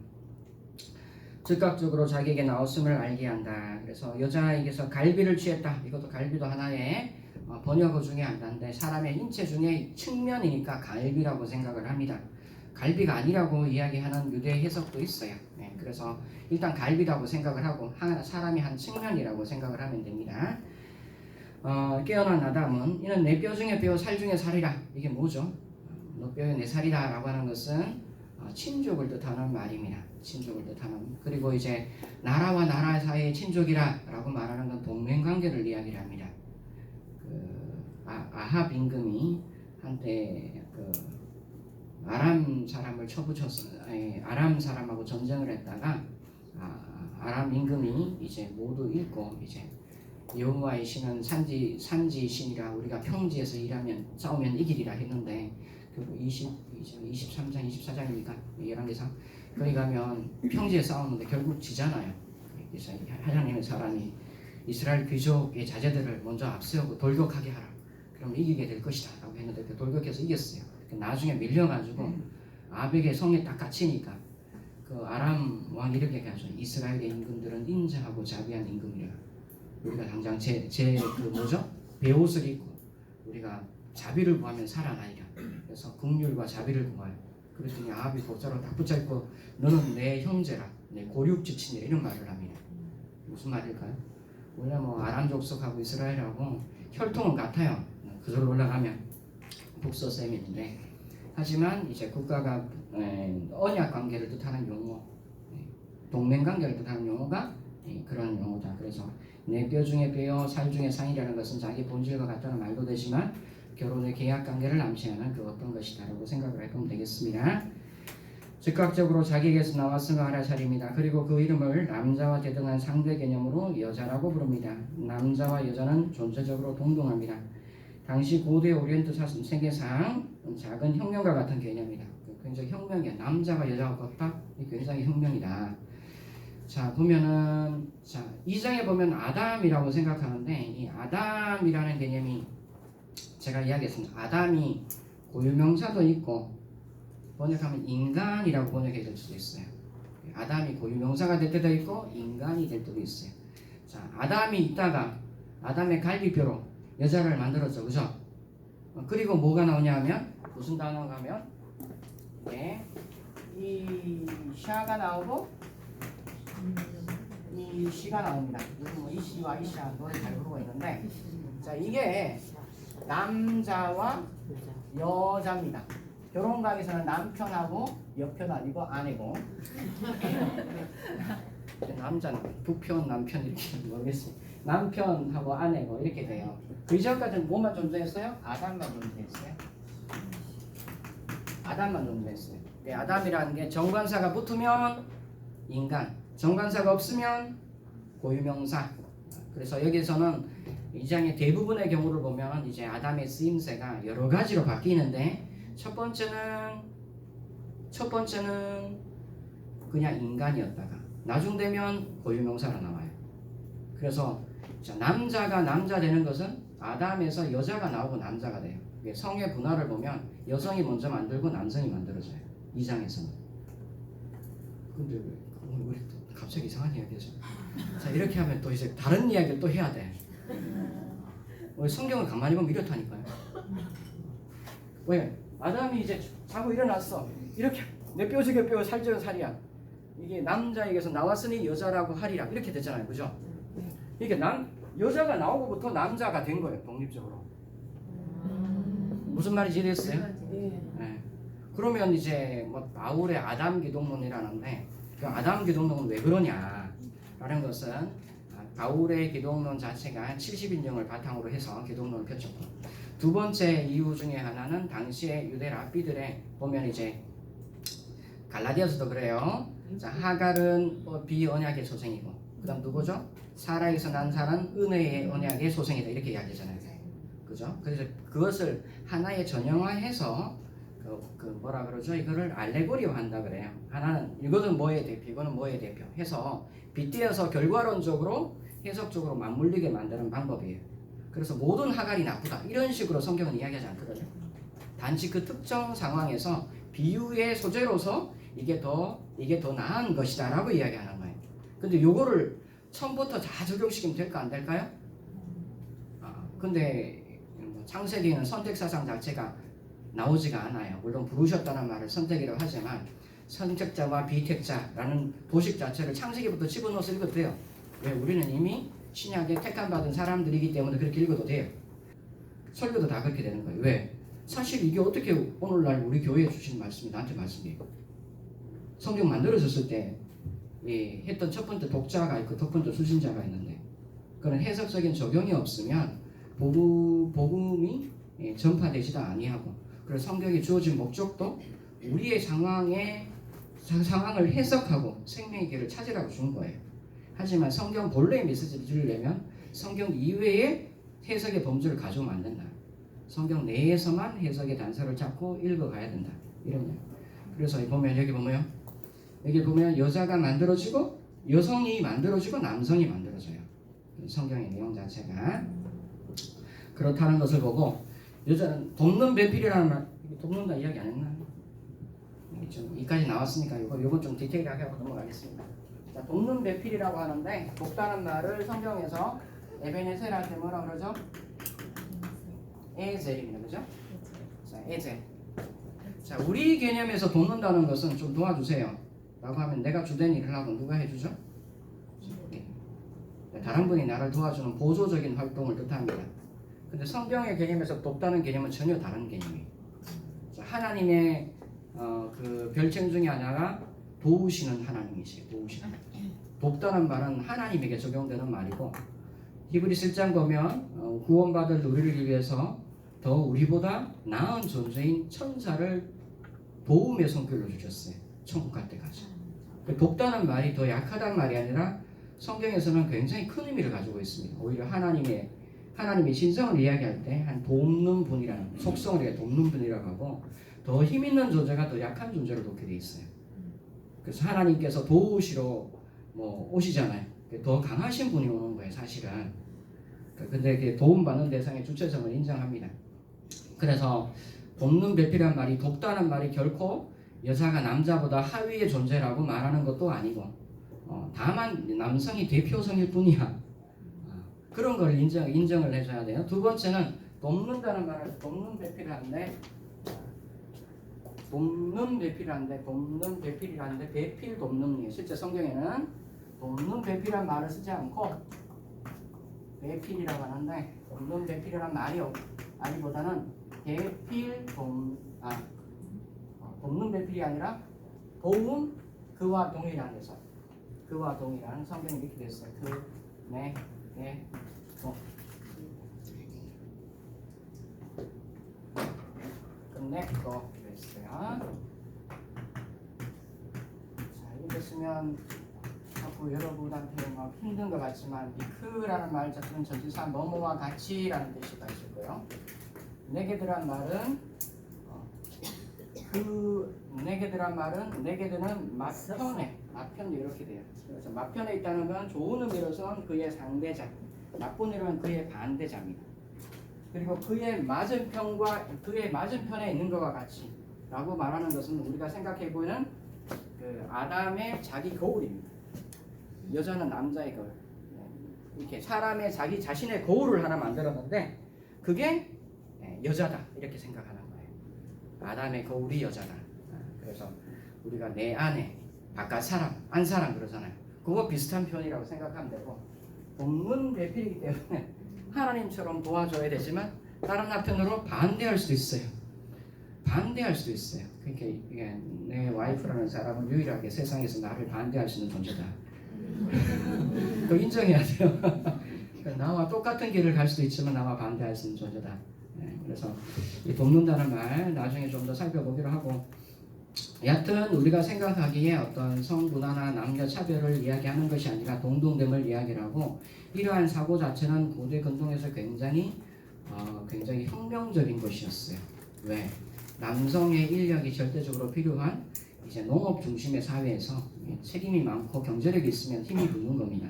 즉각적으로 자기에게 나왔음을 알게 한다. 그래서 여자에게서 갈비를 취했다. 이것도 갈비도 하나의 번역어 중에 하나인데 사람의 인체 중에 측면이니까 갈비라고 생각을 합니다. 갈비가 아니라고 이야기하는 유대 해석도 있어요. 그래서 일단 갈비라고 생각을 하고 사람이 한 측면이라고 생각을 하면 됩니다. 깨어난 아담은 이는 내 뼈 중에 뼈 살 중에 살이라. 이게 뭐죠? 너 뼈에 내 살이다 라고 하는 것은 친족을 뜻하는 말입니다. 친족을 뜻하는. 그리고 이제 나라와 나라 사이의 친족이라 라고 말하는 건 동맹관계를 이야기를 합니다. 아합 임금이 한때 아람 사람을 쳐붙여서 아람 사람하고 전쟁을 했다가 아람 임금이 이제 모두 잃고 이제 여호와의 신은 산지 신이라 우리가 평지에서 싸우면 이기리라 했는데 결국 23장 24장이니까 열왕기상 거기 가면 평지에 싸우는데 결국 지잖아요. 그래서 하나님의 사람이 이스라엘 귀족의 자제들을 먼저 앞세우고 돌격하게 하라. 그럼 이기게 될 것이다 라고 했는데 그 돌격해서 이겼어요. 나중에 밀려가지고 아벡의 성에 딱 갇히니까 그 아람 왕이 이렇게 얘기하죠. 이스라엘의 임금들은 인자하고 자비한 임금이라. 우리가 당장 베옷을 입고 우리가 자비를 구하면 살아나리라. 그래서 긍휼과 자비를 구하여. 그랬더니 아합이 보자로 딱 붙잡고 너는 내 형제라, 내 고륙지친이라 이런 말을 합니다. 무슨 말일까요? 원래 아람 족속하고 이스라엘하고 혈통은 같아요. 그절로 올라가면 북서셈인데 하지만 이제 국가가 언약 관계를 뜻하는 용어, 동맹 관계를 뜻하는 용어가 그런 용어다. 그래서 내 뼈 중에 뼈요 살 중에 상이라는 것은 자기 본질과 같다는 말도 되지만 결혼의 계약 관계를 암시하는 그 어떤 것이다라고 생각을 해보면 되겠습니다. 즉각적으로 자기에게서 나왔음을 알아차립니다. 그리고 그 이름을 남자와 대등한 상대 개념으로 여자라고 부릅니다. 남자와 여자는 존재적으로 동등합니다. 당시 고대 오리엔트 세계상 작은 혁명과 같은 개념이다. 굉장히 혁명이야. 남자와 여자가 같다? 굉장히 혁명이다. 자 보면은 자 2장에 보면 아담이라고 생각하는데 이 아담이라는 개념이 제가 이야기했습니다. 아담이 고유명사도 있고 번역하면 인간이라고 번역이 될 수도 있어요. 아담이 고유명사가 될 때도 있고 인간이 될 때도 있어요. 자 아담이 있다가 아담의 갈비뼈로 여자를 만들었죠, 그죠? 그리고 뭐가 나오냐 하면 무슨 단어가 하면 이 샤가 나오고 이 시가 나옵니다. 요즘 뭐 이 시와 이 시와 노래 잘 부르고 있는데 자 이게 남자와 여자입니다. 결혼각에서는 남편하고 여편 아니고 아내고 남자는 부편 남편 이렇게 모르겠어요. 남편하고 아내고 이렇게 돼요. 그 전까지는 뭐만 존재했어요? 아담만 존재했어요. 아담만 존재했어요. 아담이라는 게 정관사가 붙으면 인간, 정관사가 없으면 고유명사. 그래서 여기서는 이 장의 대부분의 경우를 보면 이제 아담의 쓰임새가 여러 가지로 바뀌는데 첫 번째는 그냥 인간이었다가 나중 되면 고유명사가 나와요. 그래서 남자가 남자 되는 것은 아담에서 여자가 나오고 남자가 돼요. 성의 분화를 보면 여성이 먼저 만들고 남성이 만들어져요. 이 장에서는. 근데 우리 갑자기 이상한 이야기죠. 자 이렇게 하면 또 이제 다른 이야기를 또 해야 돼. 성경을 가만히 보면 이렇다니까요. 왜? 아담이 이제 자고 일어났어. 이렇게 내 뼈 중에 뼈, 살 중에 살이야. 이게 남자에게서 나왔으니 여자라고 하리라. 이렇게 되잖아요, 그죠? 이게 여자가 나오고부터 남자가 된 거예요, 독립적으로. 무슨 말인지 이해됐어요? 네. 그러면 이제 뭐 바울의 아담 기독론이라는데 그 아담 기독론은 왜 그러냐? 라는 것은 바울의 기독론 자체가 70인정을 바탕으로 해서 기독론을 펼쳤고 두 번째 이유 중에 하나는 당시의 유대 랍비들의 보면 이제 갈라디아서도 그래요. 자, 하갈은 비언약의 소생이고 그다음 누구죠? 사라에서 난 사람은 은혜의 언약의 소생이다 이렇게 이야기하잖아요. 그죠? 그래서 그것을 하나의 전형화해서 그 뭐라 그러죠? 이거를 알레고리화한다 그래요. 하나는 이거는 뭐의 대표, 이거는 뭐의 대표 해서 빗대어서 결과론적으로 해석적으로 맞물리게 만드는 방법이에요. 그래서 모든 하갈이 나쁘다 이런 식으로 성경은 이야기하지 않거든요. 단지 그 특정 상황에서 비유의 소재로서 이게 더 나은 것이다라고 이야기하는 거예요. 근데 요거를 처음부터 다 적용시키면 될까 안 될까요? 근데 창세기에는 선택사상 자체가 나오지가 않아요. 물론 부르셨다는 말을 선택이라고 하지만 선택자와 비택자라는 도식 자체를 창세기부터 집어넣어서 읽어도 돼요. 왜? 우리는 이미 신약에 택함받은 사람들이기 때문에 그렇게 읽어도 돼요. 설교도 다 그렇게 되는 거예요. 왜? 사실 이게 어떻게 오늘날 우리 교회에 주신 말씀이 나한테 말씀이에요. 성경 만들어졌을 때 했던 첫 번째 독자가 있고 첫 번째 수신자가 있는데 그런 해석적인 적용이 없으면 복음이 전파되지도 아니하고 그래서 성경이 주어진 목적도 우리의 상황을 해석하고 생명의 길을 찾으라고 준 거예요. 하지만 성경 본래의 메시지를 주려면 성경 이외의 해석의 범주를 가져오면 안 된다. 성경 내에서만 해석의 단서를 찾고 읽어가야 된다. 이런 거예요. 그래서 여기 보면 여자가 만들어지고 여성이 만들어지고 남성이 만들어져요. 성경의 내용 자체가 그렇다는 것을 보고 여자는 돕는 배필이라는 말 돕는다 이야기 안 했나? 좀 이까지 나왔으니까 이건 좀 디테일하게 하고 넘어가겠습니다. 자, 돕는 배필이라고 하는데 돕다는 말을 성경에서 에베네셀할 때 뭐라 그러죠? 에젤입니다, 그죠? 자, 에젤. 자, 우리 개념에서 돕는다는 것은 좀 도와주세요. 라고 하면 내가 주된 일을 하고 누가 해주죠? 다른 분이 나를 도와주는 보조적인 활동을 뜻합니다. 근데 성경의 개념에서 돕다는 개념은 전혀 다른 개념이에요. 자, 하나님의 그 별칭 중에 하나가 도우시는 하나님이세요. 도우시는. 돕다는 말은 하나님에게 적용되는 말이고 히브리서 1장 보면 구원받을 우리를 위해서 더 우리보다 나은 존재인 천사를 도움의 성격을 주셨어요. 천국 갈 때까지. 그 돕다는 말이 더 약하다는 말이 아니라 성경에서는 굉장히 큰 의미를 가지고 있습니다. 오히려 하나님의 신성을 이야기할 때 한 돕는 분이라는 속성을 우리가 돕는 분이라고 하고 더 힘 있는 존재가 더 약한 존재를 돕게 돼 있어요. 그래서 하나님께서 도우시러 오시잖아요. 더 강하신 분이 오는 거예요, 사실은. 근데 도움받는 대상의 주체성을 인정합니다. 그래서 돕는 배필이란 말이 돕다는 말이 결코 여자가 남자보다 하위의 존재라고 말하는 것도 아니고 다만 남성이 대표성일 뿐이야. 그런 걸 인정을 해줘야 돼요. 두 번째는 돕는다는 말을 돕는 배필이란데 배필 돕는 실제 성경에는 돕는 배필이란 말을 쓰지 않고 배필이라고 하는데 돕는 배필이란 말이 아니보다는 돕는 배필이 아니라 도움 그와 동일한 해석. 그와 동일한 성경이 이렇게 됐어요. 또 그랬어요. 자, 이렇게 쓰면 자꾸 여러분한테 힘든 것 같지만 이크라는 말 자체는 전치사 뭐뭐와 같이라는 뜻이 있을 거예요. 네게드란 말은 네게드는 맞편에 이렇게 돼요. 그래서 맞편에 있다는 건 좋은 의미로선 그의 상대자, 나쁜 의미로는 그의 반대자입니다. 그리고 그의 맞은편에 있는 것과 같이라고 말하는 것은 우리가 생각해 보는 그 아담의 자기 거울입니다. 여자는 남자의 거울. 이렇게 사람의 자기 자신의 거울을 하나 만들었는데 그게 여자다 이렇게 생각하는 거예요. 아담의 거울이 여자다. 그래서 우리가 내 안에 바깥 사람, 안 사람 그러잖아요. 그거 비슷한 표현이라고 생각하면 되고 돕는 배필이기 때문에 하나님처럼 도와줘야 되지만 다른 한편으로 반대할 수도 있어요. 그러니까 이게 내 와이프라는 사람은 유일하게 세상에서 나를 반대할 수 있는 존재다. 그거 인정해야 돼요. 나와 똑같은 길을 갈 수도 있지만 나와 반대할 수 있는 존재다. 그래서 이 돕는다는 말 나중에 좀 더 살펴보기로 하고 여하튼 우리가 생각하기에 어떤 성분화나 남녀 차별을 이야기하는 것이 아니라 동등됨을 이야기하고 이러한 사고 자체는 고대 근동에서 굉장히 혁명적인 것이었어요. 왜? 남성의 인력이 절대적으로 필요한 이제 농업 중심의 사회에서 책임이 많고 경제력이 있으면 힘이 붙는 겁니다.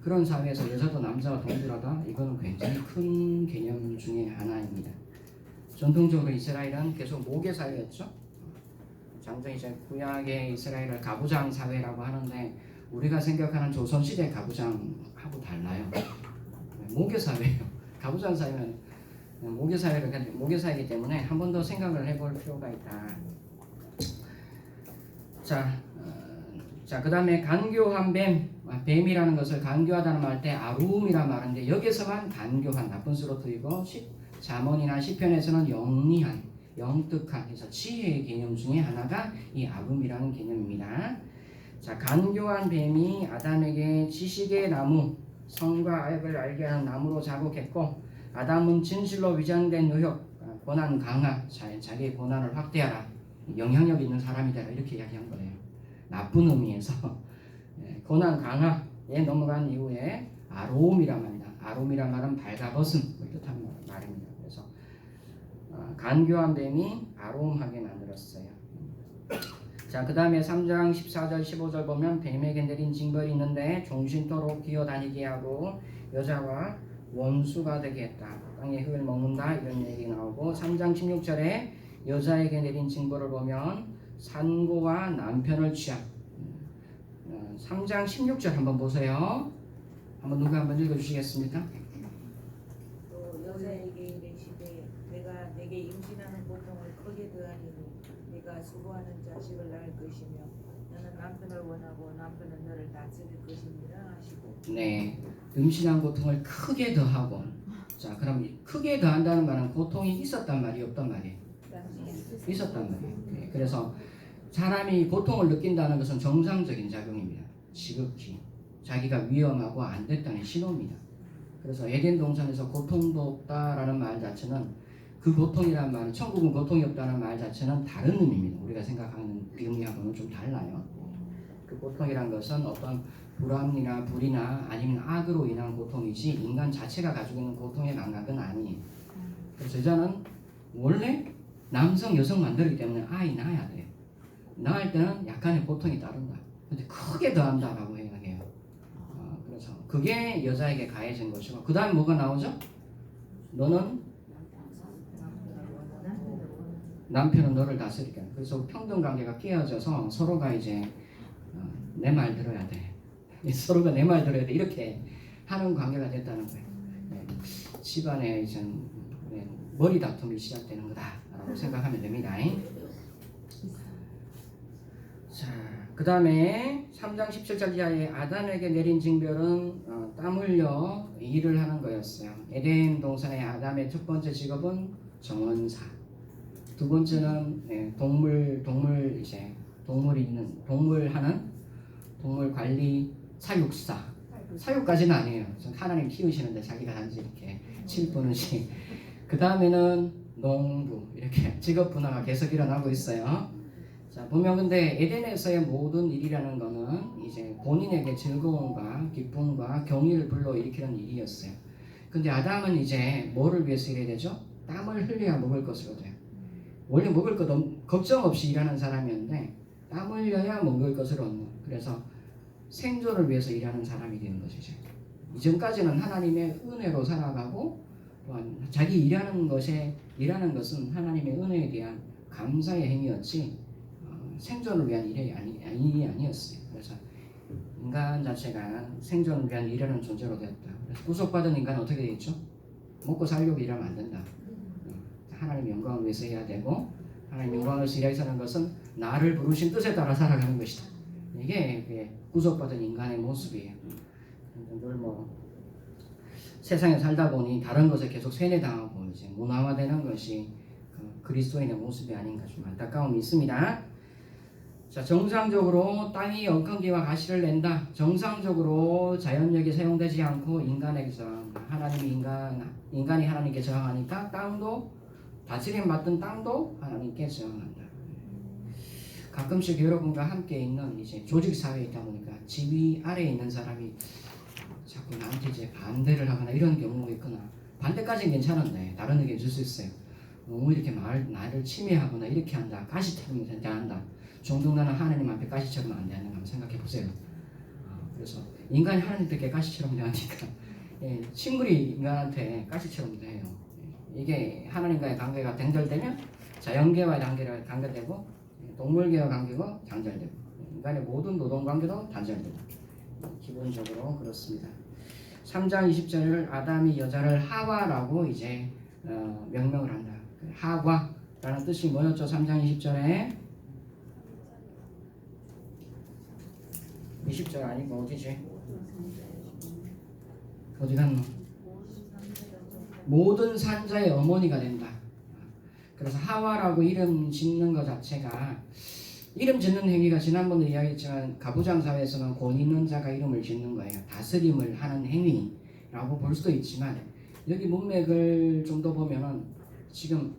그런 사회에서 여자도 남자와 동일하다 이거는 굉장히 큰 개념 중에 하나입니다. 전통적으로 이스라엘은 계속 모계 사회였죠. 장정 이제 구약의 이스라엘을 가부장 사회라고 하는데 우리가 생각하는 조선시대 가부장하고 달라요. 모계 사회예요. 가부장 사회는 모계 사회이기 때문에 한 번 더 생각을 해볼 필요가 있다. 자, 그 다음에 간교한 뱀이라는 것을 간교하다는 말 때 아룸이라 말하는데 여기서만 간교한 나쁜 수로 쓰이고 잠언이나 시편에서는 영리한, 영특한 해서 지혜의 개념 중에 하나가 이 아룸이라는 개념입니다. 자, 간교한 뱀이 아담에게 지식의 나무, 선과 악을 알게 하는 나무로 자극했고 아담은 진실로 위장된 의욕, 고난 강화, 자기의 고난을 확대하라, 영향력 있는 사람이 되라 이렇게 이야기한 거예요. 나쁜 의미에서 고난 강화에 넘어간 이후에 아롬이란 말입니다. 아롬이란 말은 발가벗음 뜻한 말입니다. 그래서 간교한 뱀이 아롬하게 만들었어요. 자, 그 다음에 3장 14절 15절 보면 뱀에게 내린 징벌이 있는데 종신토록 기어다니게 하고 여자와 원수가 되게 했다. 땅의 흙을 먹는다 이런 얘기 나오고 3장 16절에 여자에게 내린 징벌을 보면 산고와 남편을 취한 3장 16절 한번 보세요. 누가 한번 읽어주시겠습니까? 또 여자에게 이르시되 내가 내게 임신하는 고통을 크게 더하리니 네가 수고하는 자식을 낳을 것이며 너는 남편을 원하고 남편은 너를 다스릴 것이니라 하시고. 네, 임신한 고통을 크게 더하고. 자, 그럼 크게 더한다는 말은 고통이 있었단 말이 없단 말이에요? 있었단 말이에요. 네, 그래서 사람이 고통을 느낀다는 것은 정상적인 작용입니다. 지극히 자기가 위험하고 안 됐다는 신호입니다. 그래서 에덴 동산에서 고통도 없다라는 말 자체는 그 고통이란 말은 천국은 고통이 없다는 말 자체는 다른 의미입니다. 우리가 생각하는 의미하고는 좀 달라요. 그 고통이란 것은 어떤 불합리나 불이나 아니면 악으로 인한 고통이지 인간 자체가 가지고 있는 고통의 감각은 아니에요. 그래서 여자는 원래 남성, 여성 만들기 때문에 아이 낳아야 돼요. 낳을 때는 약간의 고통이 따른다. 근데 크게 더한다라고 해요. 그래서 그게 여자에게 가해진 것이고 그 다음 뭐가 나오죠? 너는 남편은 너를 다스리게. 그래서 평등 관계가 깨어져서 서로가 이제 내 말 들어야 돼. 서로가 내 말 들어야 돼. 이렇게 하는 관계가 됐다는 거예요. 집안에 이제 머리 다툼이 시작되는 거다라고 생각하면 됩니다. 자, 그 다음에 3장 17절 이하에 아담에게 내린 징벌은 땀 흘려 일을 하는 거였어요. 에덴 동산의 아담의 첫 번째 직업은 정원사. 두 번째는 동물 관리 사육사. 사육까지는 아니에요. 하나님 키우시는데 자기가 단지 이렇게 칠 뿐이지. 그 다음에는 농부. 이렇게 직업 분화가 계속 일어나고 있어요. 자, 보면 근데 에덴에서의 모든 일이라는 거는 이제 본인에게 즐거움과 기쁨과 경의를 불러일으키는 일이었어요. 근데 아담은 이제 뭐를 위해서 일해야 되죠? 땀을 흘려야 먹을 것으로 돼요. 원래 먹을 것 걱정 없이 일하는 사람이었는데 땀 흘려야 먹을 것을 얻는, 그래서 생존을 위해서 일하는 사람이 되는 것이죠. 이전까지는 하나님의 은혜로 살아가고 또한 자기 일하는 것은 하나님의 은혜에 대한 감사의 행위였지 생존을 위한 일이 아니었어요. 그래서 인간 자체가 생존을 위한 일하는 존재로 되었다. 그래서 구속받은 인간은 어떻게 되겠죠? 먹고 살려고 일하면 안 된다. 하나님 영광을 위해서 해야 되고, 하나님 영광을 위해서 일하기 사는 것은 나를 부르신 뜻에 따라 살아가는 것이다. 이게 구속받은 인간의 모습이에요. 늘 세상에 살다 보니 다른 것에 계속 세뇌당하고 이제 문화화되는 것이 그리스도인의 모습이 아닌가 좀 안타까움이 있습니다. 자, 정상적으로 땅이 엉겅기와 가시를 낸다. 정상적으로 자연력이 사용되지 않고 인간에게 저항한다. 인간이 하나님께 저항하니까 땅도 다스림 받던 땅도 하나님께 저항한다. 가끔씩 여러분과 함께 있는 이제 조직 사회에 있다 보니까 지위 아래에 있는 사람이 자꾸 나한테 이제 반대를 하거나 이런 경우가 있거나, 반대까지는 괜찮은데 다른 의견 줄 수 있어요. 너무 이렇게 나를 침해하거나 이렇게 한다. 가시처럼 대한다. 종등나는 하나님 앞에 가시처럼 안 대하는 거 한번 생각해 보세요. 그래서 인간이 하나님께 가시처럼 대하니까 식물이 인간한테 가시처럼 대해요. 이게 하나님과의 관계가 단절되면 자연계와의 관계가 단절되고, 동물계와 관계가 단절되고, 인간의 모든 노동관계도 단절되고, 기본적으로 그렇습니다. 3장 20절을 아담이 여자를 하와라고 이제 명명을 한다. 하와라는 뜻이 뭐였죠? 3장 20절에 20절 아니고 어디지? 어디 갔노? 모든 산자의 어머니가 된다. 그래서 하와라고 이름 짓는 것 자체가, 이름 짓는 행위가 지난번에 이야기했지만 가부장 사회에서는 권 있는 자가 이름을 짓는 거예요. 다스림을 하는 행위라고 볼 수도 있지만, 여기 문맥을 좀 더 보면은 지금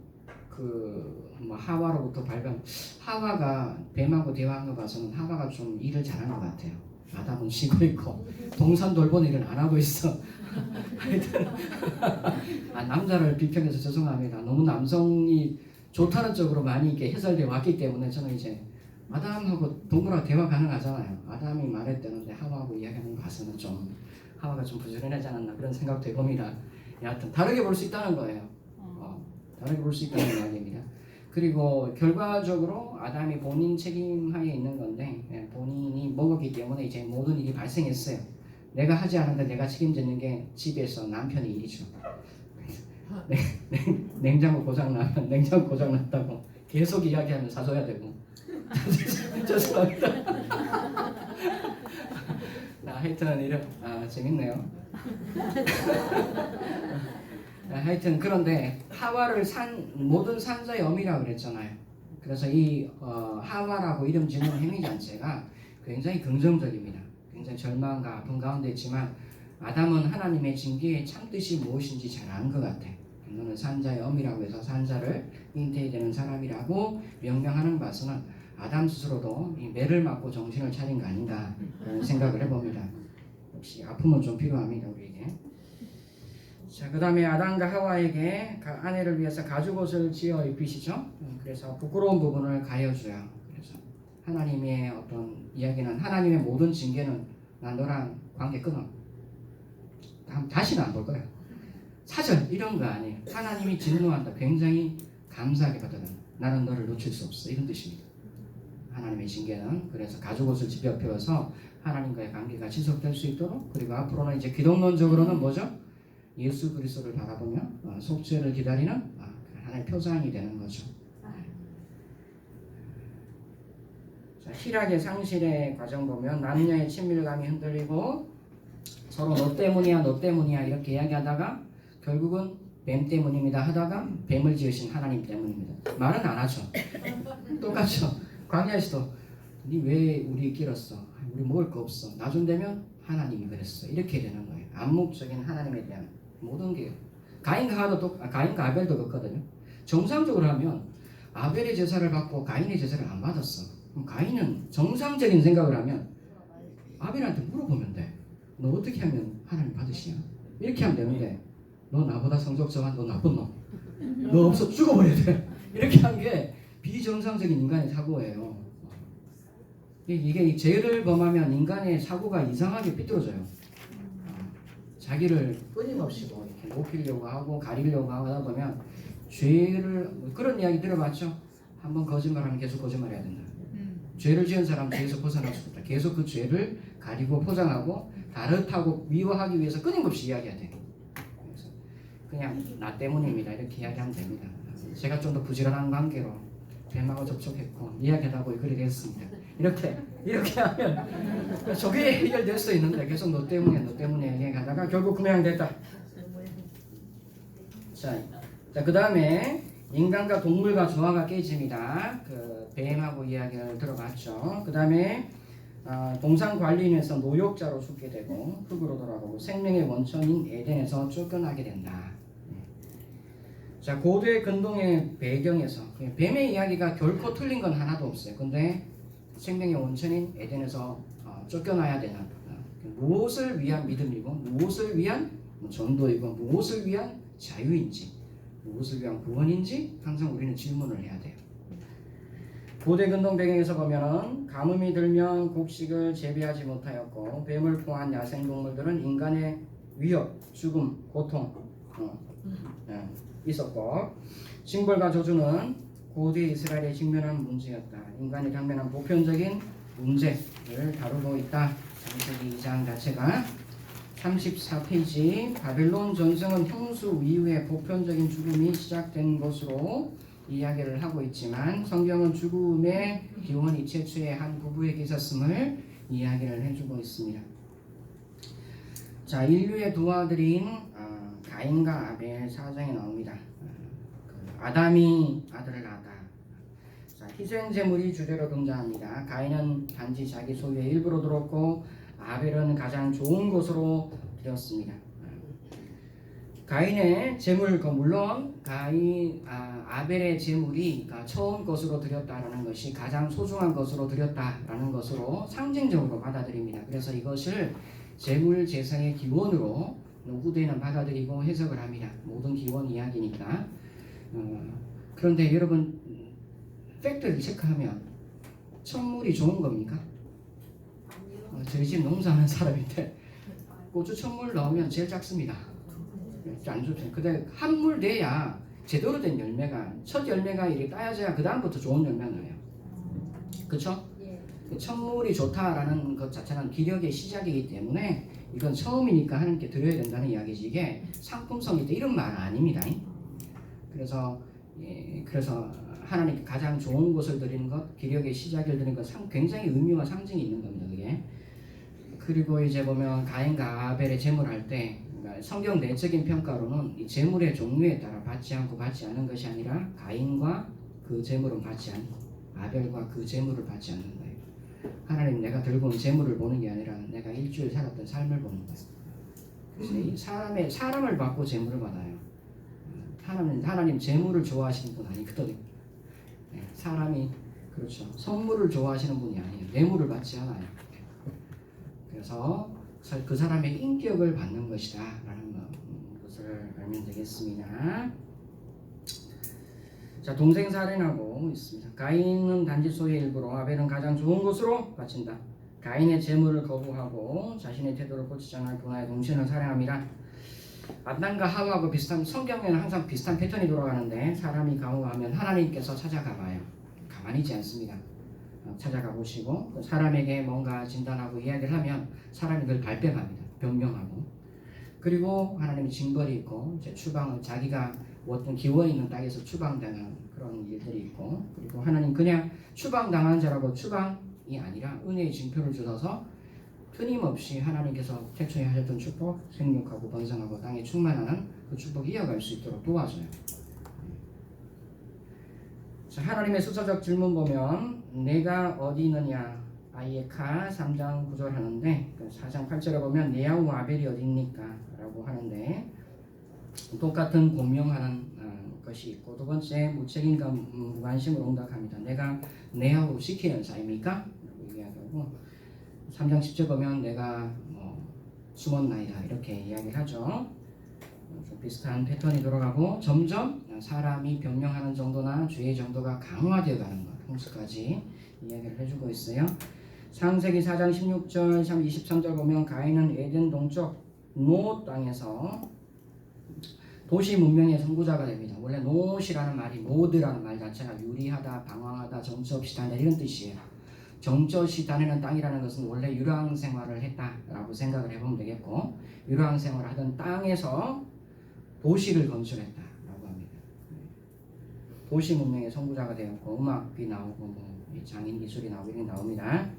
하와로부터 발견, 하와가 뱀하고 대화한 거 봐서는 하와가 좀 일을 잘한 것 같아요. 아담은 쉬고 있고 동산 돌보는 일은 안 하고 있어. 하여튼 남자를 비평해서 죄송합니다. 너무 남성이 좋다는 쪽으로 많이 이렇게 해설되어 왔기 때문에 저는 이제 아담하고 동물하고 대화 가능하잖아요. 아담이 말했다는데 하와하고 이야기하는 거 봐서는 좀 하와가 좀 부지런하지 않았나 그런 생각도 해봅니다. 여하튼 다르게 볼 수 있다는 거예요. 다르게 볼 수 있다는 이야기입니다. 그리고 결과적으로 아담이 본인 책임하에 있는 건데 본인이 먹었기 때문에 이제 모든 일이 발생했어요. 내가 하지 않은데 내가 책임지는 게 집에서 남편의 일이죠. 냉장고 고장나면 냉장고 고장났다고 계속 이야기하면 사줘야 되고. 죄송합니다. 하여튼 이런 재밌네요. 하여튼 그런데 하와를 모든 산자의 어미라고 그랬잖아요. 그래서 이 하와라고 이름 짓는 행위 자체가 굉장히 긍정적입니다. 굉장히 절망과 아픔 가운데 있지만 아담은 하나님의 징계의 참뜻이 무엇인지 잘 아는 것 같아요. 너는 산자의 엄이라고 해서 산자를 잉태되는 사람이라고 명명하는 것은 아담 스스로도 이 매를 맞고 정신을 차린 거 아닌가 그런 생각을 해봅니다. 역시 아픔은 좀 필요합니다 우리에게. 자, 그 다음에 아담과 하와에게 아내를 위해서 가죽옷을 지어 입히시죠. 그래서 부끄러운 부분을 가려줘요. 그래서 하나님의 어떤 이야기는 하나님의 모든 징계는 나 너랑 관계 끊어. 다시는 안 볼 거야. 사절 이런 거 아니에요. 하나님이 진노한다. 굉장히 감사하게 받아들여. 나는 너를 놓칠 수 없어. 이런 뜻입니다. 하나님의 징계는 그래서 가죽옷을 집어펴서 하나님과의 관계가 지속될 수 있도록 그리고 앞으로는 이제 기독론적으로는 뭐죠? 예수 그리스도를 바라보며 속죄를 기다리는 하나의 표상이 되는 거죠. 자, 희락의 상실의 과정 보면 남녀의 친밀감이 흔들리고 서로 너 때문이야 너 때문이야 이렇게 이야기하다가 결국은 뱀 때문입니다 하다가 뱀을 지으신 하나님 때문입니다. 말은 안 하죠. 똑같죠. 광야에서도 니 왜 우리 길었어? 우리 먹을 거 없어. 나중 되면 하나님이 그랬어. 이렇게 되는 거예요. 암묵적인 하나님에 대한 모든 게 가인과 아벨도 그렇거든요. 정상적으로 하면 아벨의 제사를 받고 가인의 제사를 안 받았어. 그럼 가인은 정상적인 생각을 하면 아벨한테 물어보면 돼. 너 어떻게 하면 하나님 받으시냐? 이렇게 하면 되는데 너 나보다 성적 저하 너 나쁜 놈. 너 없어 죽어버려야 돼. 이렇게 한 게 비정상적인 인간의 사고예요. 이게 죄를 범하면 인간의 사고가 이상하게 삐뚤어져요. 자기를 끊임없이 뭐 이렇게 높이려고 하고 가리려고 하다 보면 죄를 그런 이야기 들어봤죠? 한번 거짓말하면 계속 거짓말해야 된다. 죄를 지은 사람 죄에서 벗어날 수 없다. 계속 그 죄를 가리고 포장하고 다르다고 미워하기 위해서 끊임없이 이야기해야 돼. 그래서 그냥 나 때문입니다. 이렇게 이야기하면 됩니다. 제가 좀 더 부지런한 관계로 뱀하고 접촉했고 이야기하다 보니 그렇게 됐습니다. 이렇게 하면 저게 해결될 수 있는데 계속 너 때문에 얘기하다가 결국 금양됐다. 자, 그 다음에 인간과 동물과 조화가 깨집니다. 그 뱀하고 이야기를 들어봤죠. 그 다음에 동산 관리인에서 노역자로 죽게 되고 흙으로 돌아가고 생명의 원천인 에덴에서 쫓겨나게 된다. 자, 고대 근동의 배경에서 뱀의 이야기가 결코 틀린 건 하나도 없어요. 근데 생명의 원천인 에덴에서 쫓겨나야 되는 무엇을 위한 믿음이고 무엇을 위한 전도이고 무엇을 위한 자유인지 무엇을 위한 구원인지 항상 우리는 질문을 해야 돼요. 고대 근동 배경에서 보면은 가뭄이 들면 곡식을 재배하지 못하였고 뱀을 포함한 야생동물들은 인간의 위협, 죽음, 고통 있었고 징벌과 저주는 고대 이스라엘에 직면한 문제였다. 인간이 당면한 보편적인 문제를 다루고 있다. 창세기 2장 자체가 34페이지 바벨론 전승은 형수 이후에 보편적인 죽음이 시작된 것으로 이야기를 하고 있지만 성경은 죽음의 기원이 최초의 한 부부에게 있었음을 이야기를 해주고 있습니다. 자, 인류의 두 아들인 가인과 아벨 사장에 나옵니다. 아담이 아들을 낳았다. 자, 희생 제물이 주제로 등장합니다. 가인은 단지 자기 소유의 일부로 들었고 아벨은 가장 좋은 것으로 드렸습니다. 가인의 제물, 물론 아벨의 제물이 처음 것으로 드렸다라는 것이 가장 소중한 것으로 드렸다라는 것으로 상징적으로 받아들입니다. 그래서 이것을 제물 제사의 기원으로 후대는 받아들이고 해석을 합니다. 모든 기원 이야기니까. 그런데 여러분 팩트를 체크하면 천물이 좋은 겁니까? 저희 집 농사하는 사람인데 고추 천물 넣으면 제일 작습니다. 안 좋죠. 근데 한 물 돼야 제대로 된 열매가 첫 열매가 이렇게 따야져야 그 다음부터 좋은 열매가 나요. 그렇죠? 천물이 좋다라는 것 자체는 기력의 시작이기 때문에 이건 처음이니까 하나님께 드려야 된다는 이야기지 이게 상품성이 있다 이런 말은 아닙니다. 그래서 하나님께 가장 좋은 것을 드리는 것, 기력의 시작을 드리는 것 굉장히 의미와 상징이 있는 겁니다. 그게. 그리고 이제 보면 가인과 아벨의 제물할 때 성경 내적인 평가로는 이 제물의 종류에 따라 받지 않고 받지 않는 것이 아니라 가인과 그 제물은 받지 않고 아벨과 그 제물을 받지 않는 거예요. 하나님 내가 들고 온 제물을 보는 게 아니라 내가 일주일 살았던 삶을 보는 거예요. 그래서 이 사람을 받고 제물을 받아요. 하나님 재물을 좋아하시는 분 아니거든요. 네, 사람이 그렇죠. 선물을 좋아하시는 분이 아니에요. 뇌물을 받지 않아요. 그래서 그 사람의 인격을 받는 것이다 라는 것을 알면 되겠습니다. 자, 동생 살인하고 있습니다. 가인은 단지 소유의 일부로, 아벨은 가장 좋은 것으로 바친다. 가인의 재물을 거부하고 자신의 태도를 고치지 않을 분하의 동생을 사랑합니다. 아담과 하와하고 비슷한, 성경에는 항상 비슷한 패턴이 돌아가는데, 사람이 가호하면 하나님께서 찾아가 봐요. 가만히 있지 않습니다. 찾아가 보시고 사람에게 뭔가 진단하고 이야기를 하면 사람이 늘 발뺌합니다. 변명하고. 그리고 하나님이 징벌이 있고, 이제 추방을 자기가 어떤 기워 있는 땅에서 추방당한 그런 일들이 있고, 그리고 하나님 그냥 추방당한 자라고 추방이 아니라 은혜의 징표를 주셔서 끊임없이 하나님께서 태초에 하셨던 축복, 생육하고 번성하고 땅에 충만하는 그 축복이 이어갈 수 있도록 도와줘요. 자, 하나님의 수사적 질문 보면 내가 어디 있느냐, 아이에카 3장 9절 하는데, 4장 8절에 보면 네아우 아벨이 어디 있니까 라고 하는데, 똑같은 공명하는 것이 있고, 두 번째 무책임과 무관심으로 응답합니다. 내가 네아우 시키는 자입니까? 라고 이야기하고, 3장 10절 보면 내가 숨었나이다 이렇게 이야기를 하죠. 좀 비슷한 패턴이 돌아가고, 점점 사람이 변명하는 정도나 죄의 정도가 강화되어 가는 것, 홍수까지 이야기를 해주고 있어요. 창세기 4장 16절 23절 보면 가인은 에덴 동쪽 노 땅에서 도시 문명의 선구자가 됩니다. 원래 노시라는 말이, 노드라는 말 자체가 유리하다, 방황하다, 정처 없이 다니다 이런 뜻이에요. 정처 없이 다니는 땅이라는 것은 원래 유랑 생활을 했다라고 생각을 해보면 되겠고, 유랑 생활을 하던 땅에서 도시를 건설했다라고 합니다. 도시 문명의 선구자가 되었고, 음악이 나오고 장인 기술이 나오고 이런 게 나옵니다.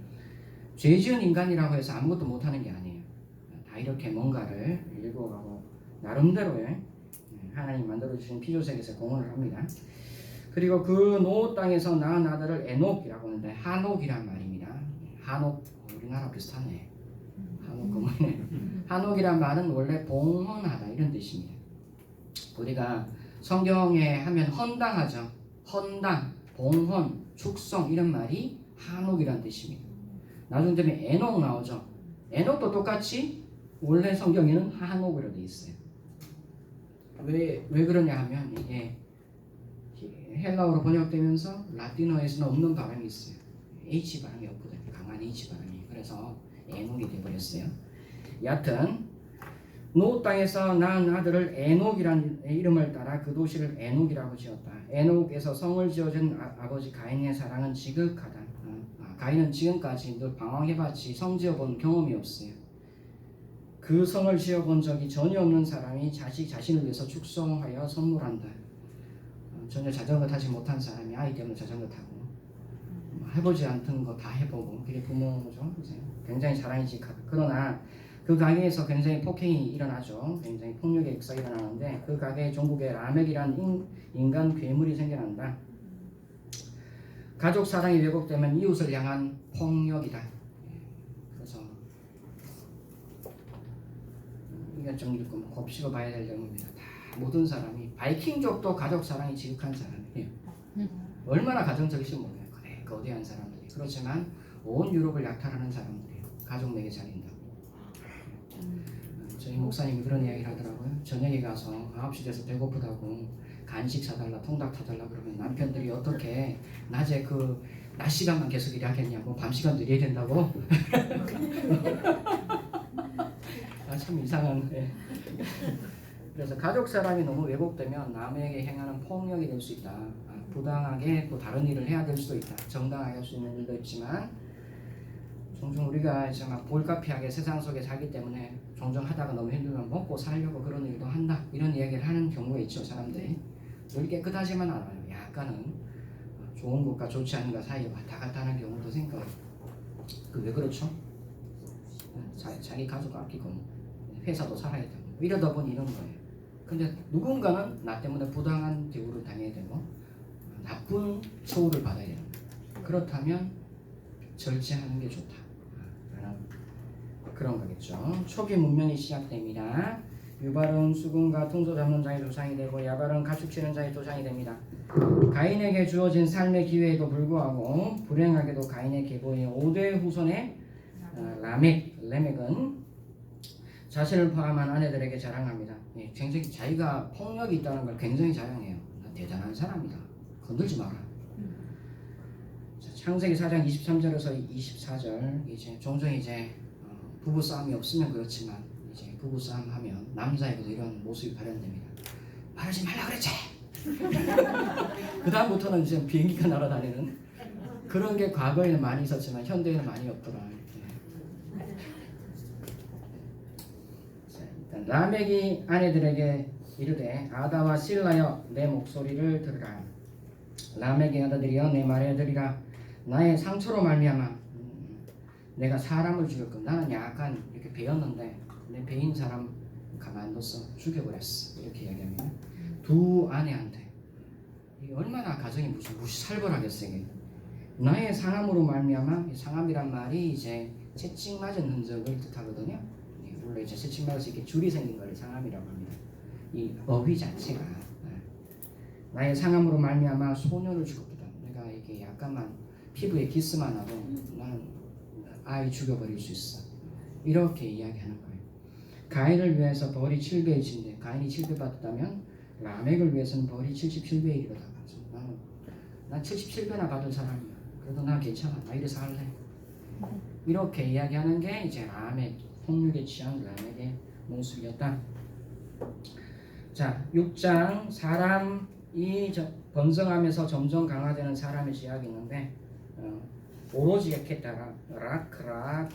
죄 지은 인간이라고 해서 아무것도 못하는 게 아니에요. 다 이렇게 뭔가를 읽어가고 나름대로의 하나님 만들어주신 피조세계에서 공헌을 합니다. 그리고 그 노 땅에서 낳은 아들을 에녹이라고 하는데, 한옥이란 말입니다. 한옥, 우리나라 비슷하네. 한옥 건물이네. 한옥이란 말은 원래 봉헌하다 이런 뜻입니다. 우리가 성경에 하면 헌당하죠. 헌당, 봉헌, 축성 이런 말이 한옥이란 뜻입니다. 나중 되면 에녹 나오죠. 에녹도 똑같이 원래 성경에는 한옥으로 되어 있어요. 왜 그러냐 하면 이게 헬라어로 번역되면서 라틴어에서는 없는 발음이 있어요. H 발음이 없거든요. 강한 H 발음이. 그래서 에녹이 되어버렸어요. 여하튼 노 땅에서 낳은 아들을 에녹이라는 이름을 따라 그 도시를 에녹이라고 지었다. 에녹에서 성을 지어준 아버지 가인의 사랑은 지극하다. 가인은 지금까지 늘 방황해봤지 성 지어본 경험이 없어요. 그 성을 지어본 적이 전혀 없는 사람이 자신을 위해서 축성하여 선물한다. 전혀 자전거 타지 못한 사람이 아이 때문에 자전거 타고, 해보지 않던 거 다 해보고, 그게 부모죠. 굉장히 사랑이 지극하다. 그러나 그 가게에서 굉장히 폭행이 일어나죠. 굉장히 폭력의 역사가 일어나는데, 그 가게에 종국에 라멕이라는 인간 괴물이 생겨난다. 가족 사랑이 왜곡되면 이웃을 향한 폭력이다. 그래서 이건 좀 읽고 곱씹어 봐야 될 내용입니다. 다 모든 사람이, 바이킹족도 가족 사랑이 지극한 사람이에요. 얼마나 가정적이신지 모르겠어요. 그래, 거대한 사람들이. 그렇지만 온 유럽을 약탈하는 사람들이에요. 가족 먹여 살린다고. 저희 목사님이 그런 이야기를 하더라고요. 저녁에 가서 9시 돼서 배고프다고 간식 사달라, 통닭 사달라 그러면 남편들이 어떻게 낮에 낮 시간만 계속 일하겠냐고, 밤 시간도 일해야 된다고. 참 이상한. 그래서 가족 사랑이 너무 왜곡되면 남에게 행하는 폭력이 될 수 있다. 부당하게 또 다른 일을 해야 될 수도 있다. 정당하게 할 수 있는 일도 있지만, 종종 우리가 이제 막 볼카피하게 세상 속에 살기 때문에 종종 하다가 너무 힘들면 먹고 살려고 그런 일도 한다, 이런 이야기를 하는 경우가 있죠. 사람들이 늘 깨끗하지만 않아요. 약간은 좋은 것과 좋지 않은 것 사이에 왔다 갔다 하는 경우도 생겨요. 왜 그렇죠? 자기 가족 아끼고 회사도 살아야 되고 이러다 보니 이런 거예요. 근데 누군가는 나 때문에 부당한 대우를 당해야 되고 나쁜 처우를 받아야 되는 거예요. 그렇다면 절제하는 게 좋다. 그런 거겠죠. 초기 문명이 시작됩니다. 유발은 수금과 통소 잡는 자의 조상이 되고 야발은 가축 치는 자의 조상이 됩니다. 가인에게 주어진 삶의 기회에도 불구하고 불행하게도 가인의 계보의 5대 후손의 라멕은 자신을 포함한 아내들에게 자랑합니다. 예, 굉장히 자기가 폭력이 있다는 걸 굉장히 자랑해요. 나 대단한 사람이다. 건들지 마라. 자, 창세기 4장 23절에서 24절 이제 종종 이제 부부 싸움이 없으면 그렇지만 이제 부부 싸움 하면 남자에게도 이런 모습이 발현됩니다. 말하지 말라 그랬지. 그 다음부터는 이제 비행기가 날아다니는 그런 게 과거에는 많이 있었지만 현대에는 많이 없더라. 라멕이 아내들에게 이르되 아다와 실라여 내 목소리를 들으라. 라멕의 아들들이여 내 말에 들으라. 나의 상처로 말미암아 내가 사람을 죽일 것. 나는 약간 이렇게 배웠는데 내 배인 사람 가만뒀어. 죽여버렸어. 이렇게 이야기합니다. 두 아내한테 이게 얼마나 가정이 무슨 살벌하겠어요. 이게. 나의 상함으로 말미암아. 상함이란 말이 이제 채찍 맞은 흔적을 뜻하거든요. 원래 이제 채찍 맞아서 이렇게 줄이 생긴 걸 상함이라고 합니다. 이 어휘 자체가 나의 상함으로 말미암아 소년을 죽었다. 내가 이게 약간만 피부에 기스만 나도 나는 아이 죽여버릴 수 있어. 이렇게 이야기하는 거예요. 가인을 위해서 벌이 7배의 진대. 가인이 7배 받았다면 라멕을 위해서는 벌이 77배에 이르다. 난 77배나 받을 사람이야. 그래도 난 괜찮아. 나 이래서 할래. 이렇게 이야기하는 게 이제 라멕, 폭력에 취한 라멕의 모습이었다. 자, 6장 사람이 번성하면서 점점 강화되는 사람의 제약이 있는데 오로지 약했다가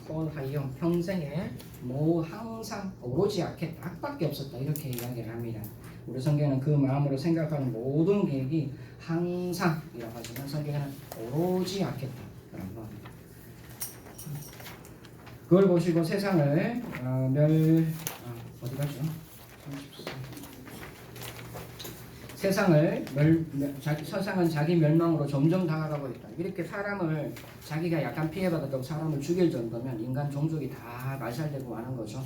콜하여 평생에 항상 오로지 약했다. 악밖에 없었다. 이렇게 이야기를 합니다. 우리 성경에는 그 마음으로 생각하는 모든 계획이 항상이라고 하지만 성경에는 오로지 약했다라고 합니다. 그걸 보시고 세상을 어디 갔죠? 세상은 자기 멸망으로 점점 다가가고 있다. 이렇게 사람을 자기가 약간 피해받았다고 사람을 죽일 정도면 인간 종족이 다 말살되고 하는 거죠.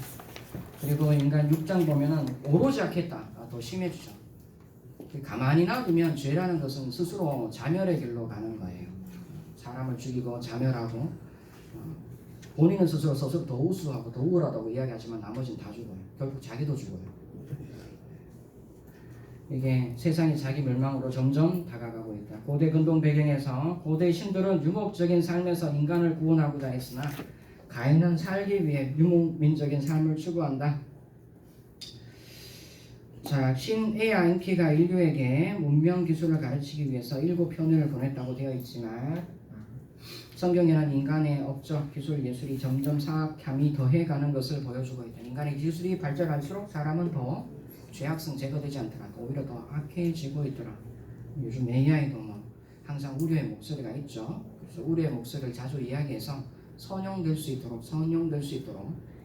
그리고 인간 6장 보면은 오로지 악했다. 더 심해지죠. 가만히 놔두면 죄라는 것은 스스로 자멸의 길로 가는 거예요. 사람을 죽이고 자멸하고 본인은 스스로 더 우수하고 더 우월하다고 이야기하지만 나머지는 다 죽어요. 결국 자기도 죽어요. 이게 세상이 자기 멸망으로 점점 다가가고 있다. 고대 근동 배경에서 고대 신들은 유목적인 삶에서 인간을 구원하고자 했으나 가인은 살기 위해 유목민적인 삶을 추구한다. 자, 신 AINP가 인류에게 문명 기술을 가르치기 위해서 7편을 보냈다고 되어 있지만 성경에는 인간의 업적, 기술, 예술이 점점 사악함이 더해가는 것을 보여주고 있다. 인간의 기술이 발전할수록 사람은 더 죄악성 제거되지 않더라. 오히려 더 악해지고 있더라. 요즘 AI도 항상 우려의 목소리가 있죠. 그래서 우려의 목소리를 자주 이야기해서 선용될 수 있도록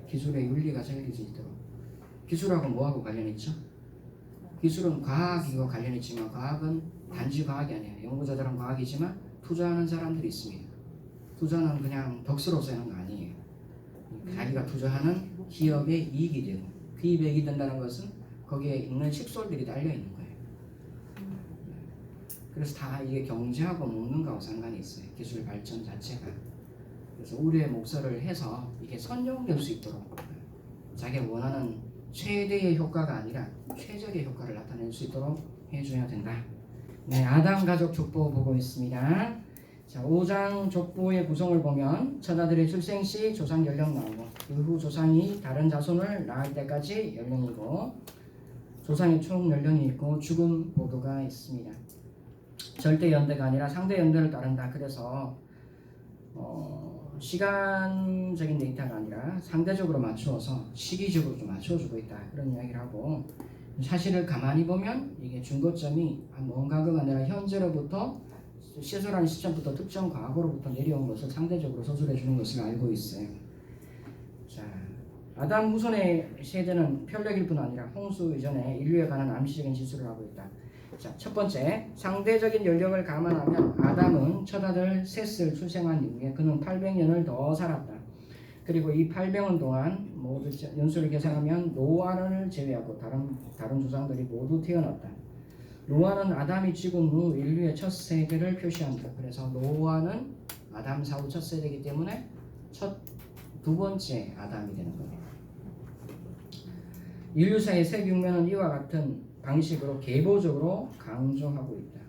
기술의 윤리가 생길 수 있도록. 기술하고 뭐하고 관련있죠? 기술은 과학이고 관련있지만 과학은 단지 과학이 아니에요. 연구자들은 과학이지만 투자하는 사람들이 있습니다. 투자는 그냥 덕스러워서 하는 거 아니에요. 자기가 투자하는 기업의 이익이 되고 그 이익이 된다는 것은 거기에 있는 식솔들이 달려있는 거예요. 그래서 다 이게 경제하고 먹는 거하고 상관이 있어요. 기술 발전 자체가. 그래서 우리의 목소리를 해서 이게 선용될 수 있도록 자기가 원하는 최대의 효과가 아니라 최적의 효과를 나타낼 수 있도록 해줘야 된다. 네, 아담 가족 족보 보고 있습니다. 자, 5장 족보의 구성을 보면 처자들의 출생 시 조상 연령 나오고 그 후 조상이 다른 자손을 낳을 때까지 연령이고 조상의 총 연령이 있고 죽음 보도가 있습니다. 절대 연대가 아니라 상대 연대를 따른다. 그래서 시간적인 데이터가 아니라 상대적으로 맞추어서 시기적으로 좀 맞춰주고 있다. 그런 이야기를 하고 사실을 가만히 보면 이게 준거점이 뭔가가 아니라 현재로부터 시설하는 시점부터 특정 과거로부터 내려온 것을 상대적으로 서술해 주는 것을 알고 있어요. 자, 아담 후손의 세대는 편력일 뿐 아니라 홍수 이전에 인류에 관한 암시적인 지수를 하고 있다. 자, 첫 번째, 상대적인 연령을 감안하면 아담은 첫 아들 셋을 출생한 이후에 그는 800년을 더 살았다. 그리고 이 800년 동안 모두 연수를 계산하면 노아를 제외하고 다른 조상들이 모두 태어났다. 노아는 아담이 죽은 후 인류의 첫 세대를 표시한다. 그래서 노아는 아담 사후 첫 세대이기 때문에 두 번째 아담이 되는 겁니다. 인류사의 세균면은 이와 같은 방식으로 계보적으로 강조하고 있다.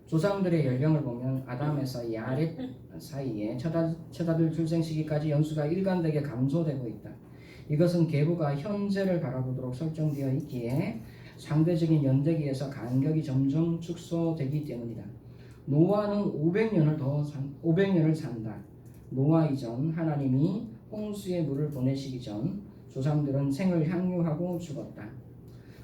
조상들의 연령을 보면 아담에서 야렛 사이에 첫 아들 출생 시기까지 연수가 일관되게 감소되고 있다. 이것은 계보가 현재를 바라보도록 설정되어 있기에 상대적인 연대기에서 간격이 점점 축소되기 때문이다. 노아는 500년을 산다. 노아 이전 하나님이 홍수의 물을 보내시기 전 조상들은 생을 향유하고 죽었다.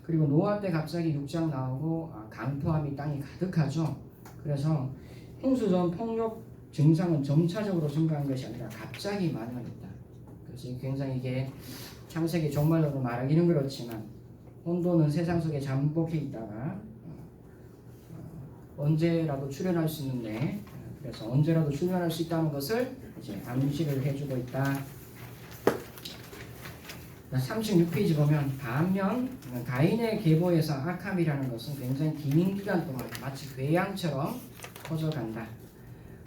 그리고 노아 때 갑자기 6장 나오고 강포함이 땅이 가득하죠. 그래서 홍수 전 폭력 증상은 점차적으로 증가한 것이 아니라 갑자기 많아졌다. 그래서 굉장히 이게 창세기 종말로도 말하기는 그렇지만 혼돈은 세상 속에 잠복해 있다가 언제라도 출현할 수 있는데, 그래서 언제라도 출현할 수 있다는 것을 이제 암시를 해주고 있다. 36페이지 보면 반면 가인의 계보에서 악함이라는 것은 굉장히 긴 기간 동안 마치 괴양처럼 퍼져간다.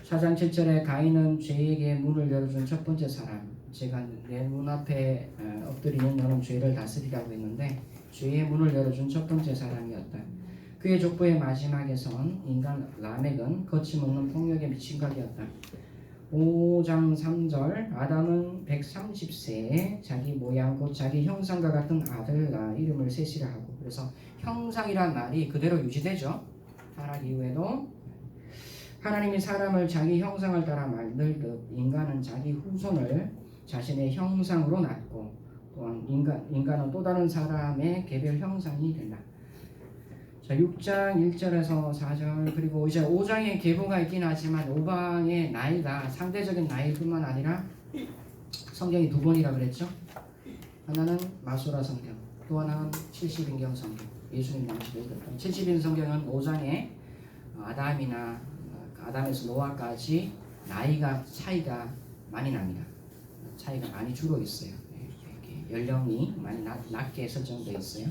4장 7절에 가인은 죄에게 문을 열어준 첫 번째 사람, 제가 내 문 앞에 엎드리는 너는 죄를 다스리라고 했는데 죄의 문을 열어준 첫 번째 사람이었다. 그의 족보의 마지막에선 인간 라멕은 거침없는 폭력에 미친 각이었다. 5장 3절 아담은 130세에 자기 모양 곧 자기 형상과 같은 아들 낳아 이름을 셋이라 하고, 그래서 형상이란 말이 그대로 유지되죠. 타락 이후에도 하나님이 사람을 자기 형상을 따라 만들듯 인간은 자기 후손을 자신의 형상으로 낳고 또한 인간은 또 다른 사람의 개별 형상이 된다. 자, 6장 1절에서 4절 그리고 이제 5장에 계보가 있긴 하지만 5장의 나이가 상대적인 나이뿐만 아니라 성경이 두 번이라 그랬죠. 하나는 마소라 성경, 또 하나는 70인경 성경, 예수님 남시대 70인 성경은 5장에 아담에서 노아까지 나이가 차이가 많이 납니다. 차이가 많이 주로 있어요. 이렇게 연령이 많이 낮게 설정되어 있어요.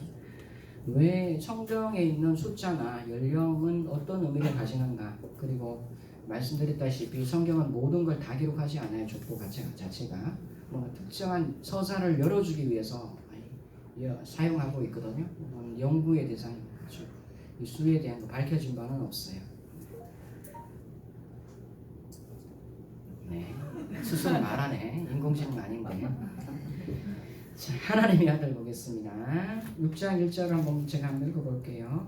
왜 성경에 있는 숫자나 연령은 어떤 의미를 가지는가? 그리고 말씀드렸다시피 성경은 모든 걸 다 기록하지 않아요. 족보 자체가 뭔가 특정한 서사를 열어주기 위해서 사용하고 있거든요. 연구의 대상입니다. 그렇죠? 이 수에 대한 밝혀진 바는 없어요. 네, 스스로 말하네. 인공지능 아닌데. 자, 하나님의 아들 보겠습니다. 6장 1절을 한번 제가 한번 읽어볼게요.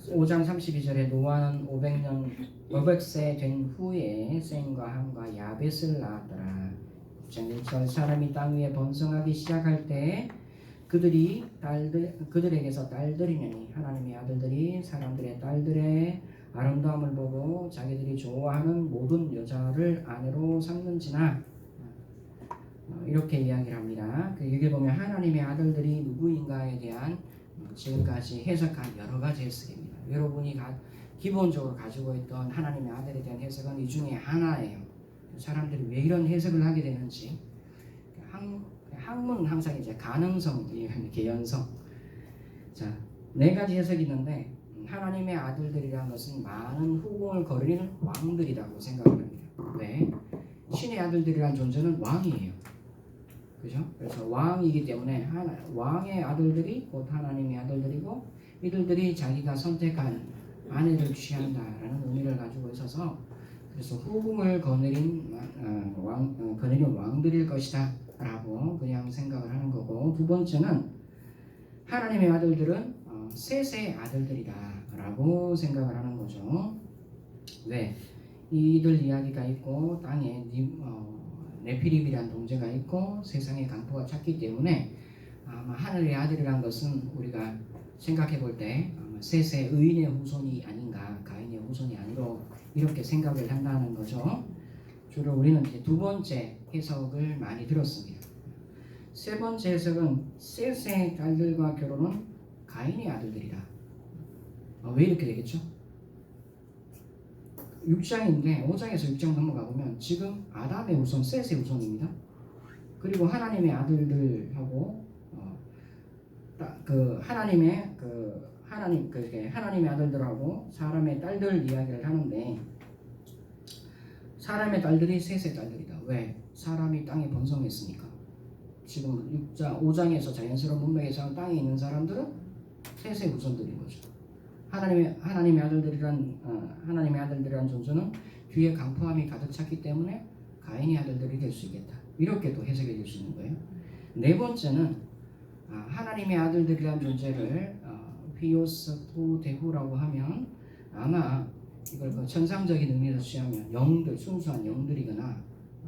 5장 32절에 노아는 500세 된 후에 셈과 함과 야벳을 낳았더라. 6장 1절 사람이 땅 위에 번성하기 시작할 때 그들에게서 딸들이 나니 하나님의 아들들이 사람들의 딸들의 아름다움을 보고 자기들이 좋아하는 모든 여자를 아내로 삼는지나, 이렇게 이야기를 합니다. 여기 보면 하나님의 아들들이 누구인가에 대한 지금까지 해석한 여러 가지 해석입니다. 여러분이 기본적으로 가지고 있던 하나님의 아들에 대한 해석은 이 중에 하나예요. 사람들이 왜 이런 해석을 하게 되는지, 학문은 항상 이제 가능성, 개연성. 자, 네 가지 해석이 있는데 하나님의 아들들이라는 것은 많은 후궁을 거르는 왕들이라고 생각을 합니다. 왜? 신의 아들들이라는 존재는 왕이에요. 그죠? 그래서 왕이기 때문에 왕의 아들들이 곧 하나님의 아들들이고, 이들들이 자기가 선택한 아내를 취한다라는 의미를 가지고 있어서, 그래서 후궁을 거느린 왕들일 것이다 라고 그냥 생각을 하는 거고, 두 번째는 하나님의 아들들은 셋의 아들들이다 라고 생각을 하는 거죠. 왜? 이들 이야기가 있고 땅에 네피림이라는 동제가 있고 세상에 강포가 찼기 때문에 아마 하늘의 아들이란 것은 우리가 생각해 볼 때 셋의 의인의 후손이 아닌가, 가인의 후손이 아니고 이렇게 생각을 한다는 거죠. 주로 우리는 이제 두 번째 해석을 많이 들었습니다. 세 번째 해석은 셋의 딸들과 결혼은 가인의 아들들이다. 왜 이렇게 되겠죠? 6장인데 5장에서 6장 넘어가 보면 지금 아담의 후손 셋의 후손입니다. 그리고 하나님의 아들들하고 하나님의 아들들하고 사람의 딸들 이야기를 하는데 사람의 딸들이 셋의 딸들이다. 왜? 사람이 땅에 번성했으니까. 지금 5장에서 자연스러운 문명에서 땅에 있는 사람들은 셋의 후손들인 거죠. 하나님의 아들들이란 존재는 뒤에 강포함이 가득 찼기 때문에 가인의 아들들이 될 수 있겠다. 이렇게 또 해석해 줄 수 있는 거예요. 네 번째는 하나님의 아들들이란 존재를 휘오스푸데후라고 하면 아마 이걸 천상적인 의미에서 취하면 영들, 순수한 영들이거나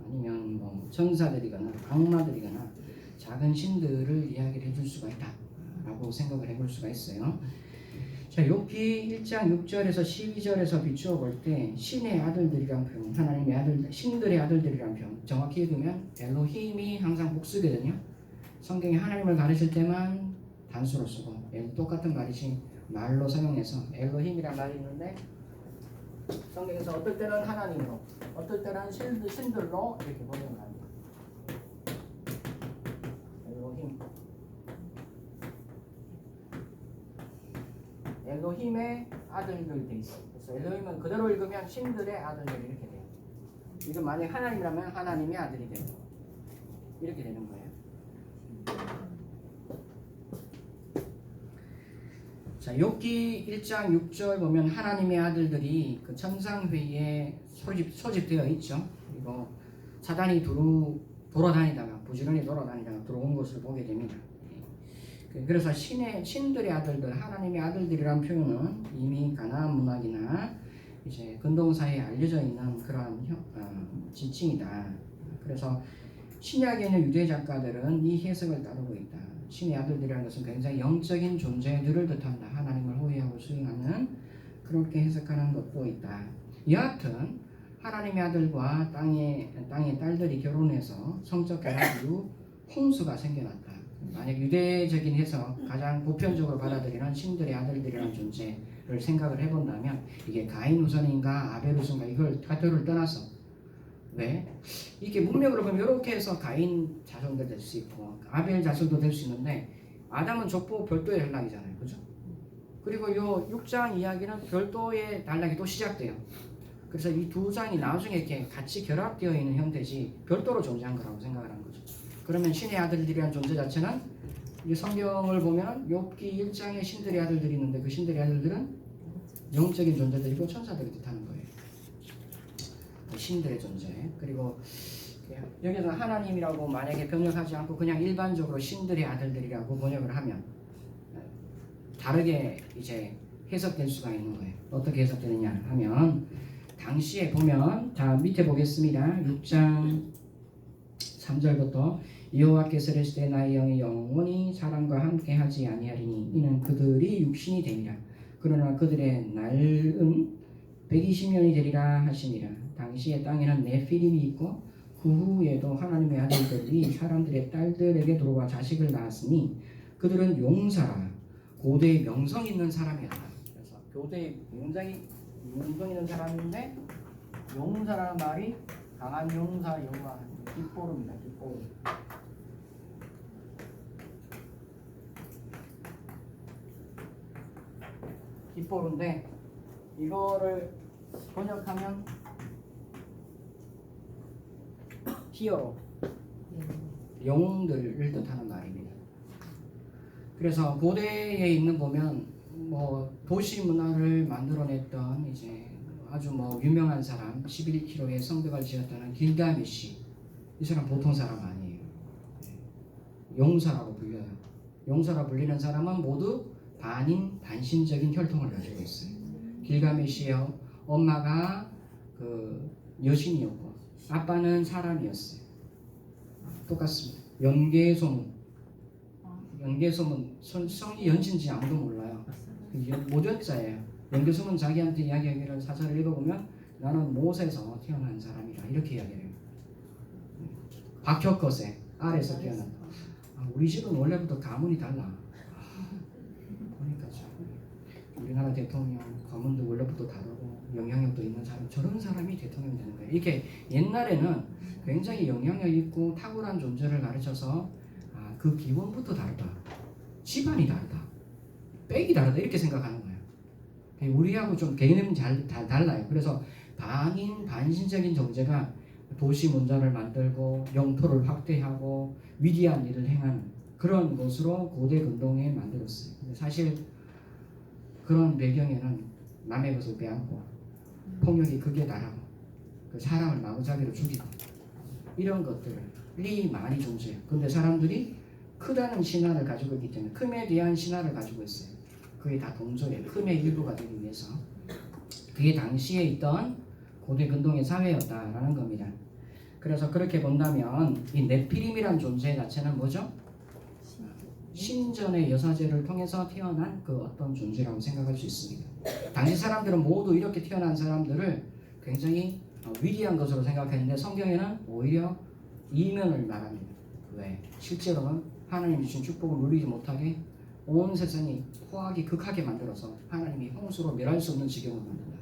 아니면 뭐 천사들이거나 악마들이거나 작은 신들을 이야기를 해줄 수가 있다라고 생각을 해볼 수가 있어요. 자, 욥기 1장 6절에서 12절에서 비추어 볼 때 신의 아들들이란 표현, 하나님의 아들, 신들의 아들들이란 표현, 정확히 읽으면 엘로힘이 항상 복수거든요. 성경에 하나님을 가르칠 때만 단수로 쓰고 똑같은 말이지 말로 사용해서 엘로힘이란 말이 있는데 성경에서 어떨 때는 하나님으로, 어떨 때는 신들로 이렇게 번역을 합니다. 엘로힘. 엘로힘의 아들들 돼 있어. 그래서 엘로힘은 그대로 읽으면 신들의 아들들 이렇게 돼요. 이거 만약 하나님이라면 하나님의 아들이 돼요. 이렇게 되는 거예요. 자, 욥기 1장 6절 보면 하나님의 아들들이 그 천상회의에 소집되어 있죠. 그리고 사단이 돌아다니다가 부지런히 돌아다니다가 들어온 것을 보게 됩니다. 그래서 신들의 아들들, 하나님의 아들들이란 표현은 이미 가나안 문학이나 이제 근동사에 알려져 있는 그러한 지칭이다. 그래서 신약에 있는 유대 작가들은 이 해석을 따르고 있다. 신의 아들들이라는 것은 굉장히 영적인 존재들을 뜻한다. 하나님을 호위하고 수행하는 그렇게 해석하는 것도 있다. 여하튼 하나님의 아들과 땅의 딸들이 결혼해서 성적 결합 이후 홍수가 생겨났다. 만약 유대적인 해석 가장 보편적으로 받아들이는 신들의 아들들이라는 존재를 생각을 해본다면 이게 가인 후손인가 아벨 후손인가 이걸 가토를 떠나서 왜? 이게 문맥으로 보면 이렇게 해서 가인 자손들 될 수 있고 아벨 자손도 될 수 있는데 아담은 족보 별도의 단락이잖아요. 그죠? 그리고 요 6장 이야기는 별도의 단락이 또 시작돼요. 그래서 이 두 장이 나중에 이렇게 같이 결합되어 있는 형태지 별도로 존재한 거라고 생각을 하는 거죠. 그러면 신의 아들들이란 존재 자체는 이 성경을 보면 욥기 1장에 신들의 아들들이 있는데 그 신들의 아들들은 영적인 존재들이고 천사들을 뜻하는 거예요. 신들의 존재. 그리고 여기서 하나님이라고 만약에 번역하지 않고 그냥 일반적으로 신들의 아들들이라고 번역을 하면 다르게 이제 해석될 수가 있는 거예요. 어떻게 해석되느냐 하면 당시에 보면 다 밑에 보겠습니다. 6장 3절부터 여호와께서 이르시되 나의 영이 영원히 사람과 함께 하지 아니하리니 이는 그들이 육신이 되리라. 그러나 그들의 날은 120년이 되리라 하시니라. 당시에 땅에는 네피림이 있고 그 후에도 하나님의 아들들이 사람들의 딸들에게 들어와 자식을 낳았으니 그들은 용사라 고대의 명성 있는 사람이었다. 그래서 고대의 굉장히 명성 있는 사람인데 용사라는 말이 강한 용사 여호와 깃보름이다. 깃보름. 깃보름인데 이거를 번역하면 히어로 영웅들을 뜻하는 말입니다. 그래서 고대에 있는 보면 뭐 도시 문화를 만들어냈던 이제 아주 뭐 유명한 사람 11km의 성벽을 지었다는 길가메시 이 사람 보통 사람 아니에요. 용사라고 불려요. 용사라고 불리는 사람은 모두 반인 반신적인 혈통을 가지고 있어요. 길가메시의 엄마가 그 여신이었고 아빠는 사람이었어요. 똑같습니다. 연개소문 성이 연신지 아무도 몰라요. 모전자예요. 연개소문 자기한테 이야기하기를 사설을 읽어보면 나는 못에서 태어난 사람이다 이렇게 이야기해요. 박혁거세 아래에서 태어난. 우리 집은 원래부터 가문이 달라. 보니까 참 우리나라 대통령 가문도 원래부터 다르고 영향력도 있는 하는 사람, 저런 사람이 대통령이 되는 거예요. 이렇게 옛날에는 굉장히 영향력 있고 탁월한 존재를 가르쳐서 그 기본부터 다르다, 집안이 다르다, 백이 다르다 이렇게 생각하는 거예요. 우리하고 좀 개념이 달라요. 그래서 반인 반신적인 존재가 도시 문화를 만들고 영토를 확대하고 위대한 일을 행하는 그런 것으로 고대 근동에 만들었어요. 근데 사실 그런 배경에는 남의 것을 빼앗고 폭력이 극에 달하고 그 사람을 마구잡이로 죽이고 이런 것들이 많이 존재해요. 근데 사람들이 크다는 신화를 가지고 있기 때문에 큼에 대한 신화를 가지고 있어요. 그게 다 동조예요. 큼의 일부가 되기 위해서. 그게 당시에 있던 고대 근동의 사회였다라는 겁니다. 그래서 그렇게 본다면 이 네피림이란 존재 자체는 뭐죠? 신전의 여사제를 통해서 태어난 그 어떤 존재라고 생각할 수 있습니다. 당시 사람들은 모두 이렇게 태어난 사람들을 굉장히 위대한 것으로 생각했는데 성경에는 오히려 이면을 말합니다. 왜? 실제로는 하나님이 주신 축복을 누리지 못하게 온 세상이 포악이 극하게 만들어서 하나님이 홍수로 멸할 수 없는 지경을 만든다.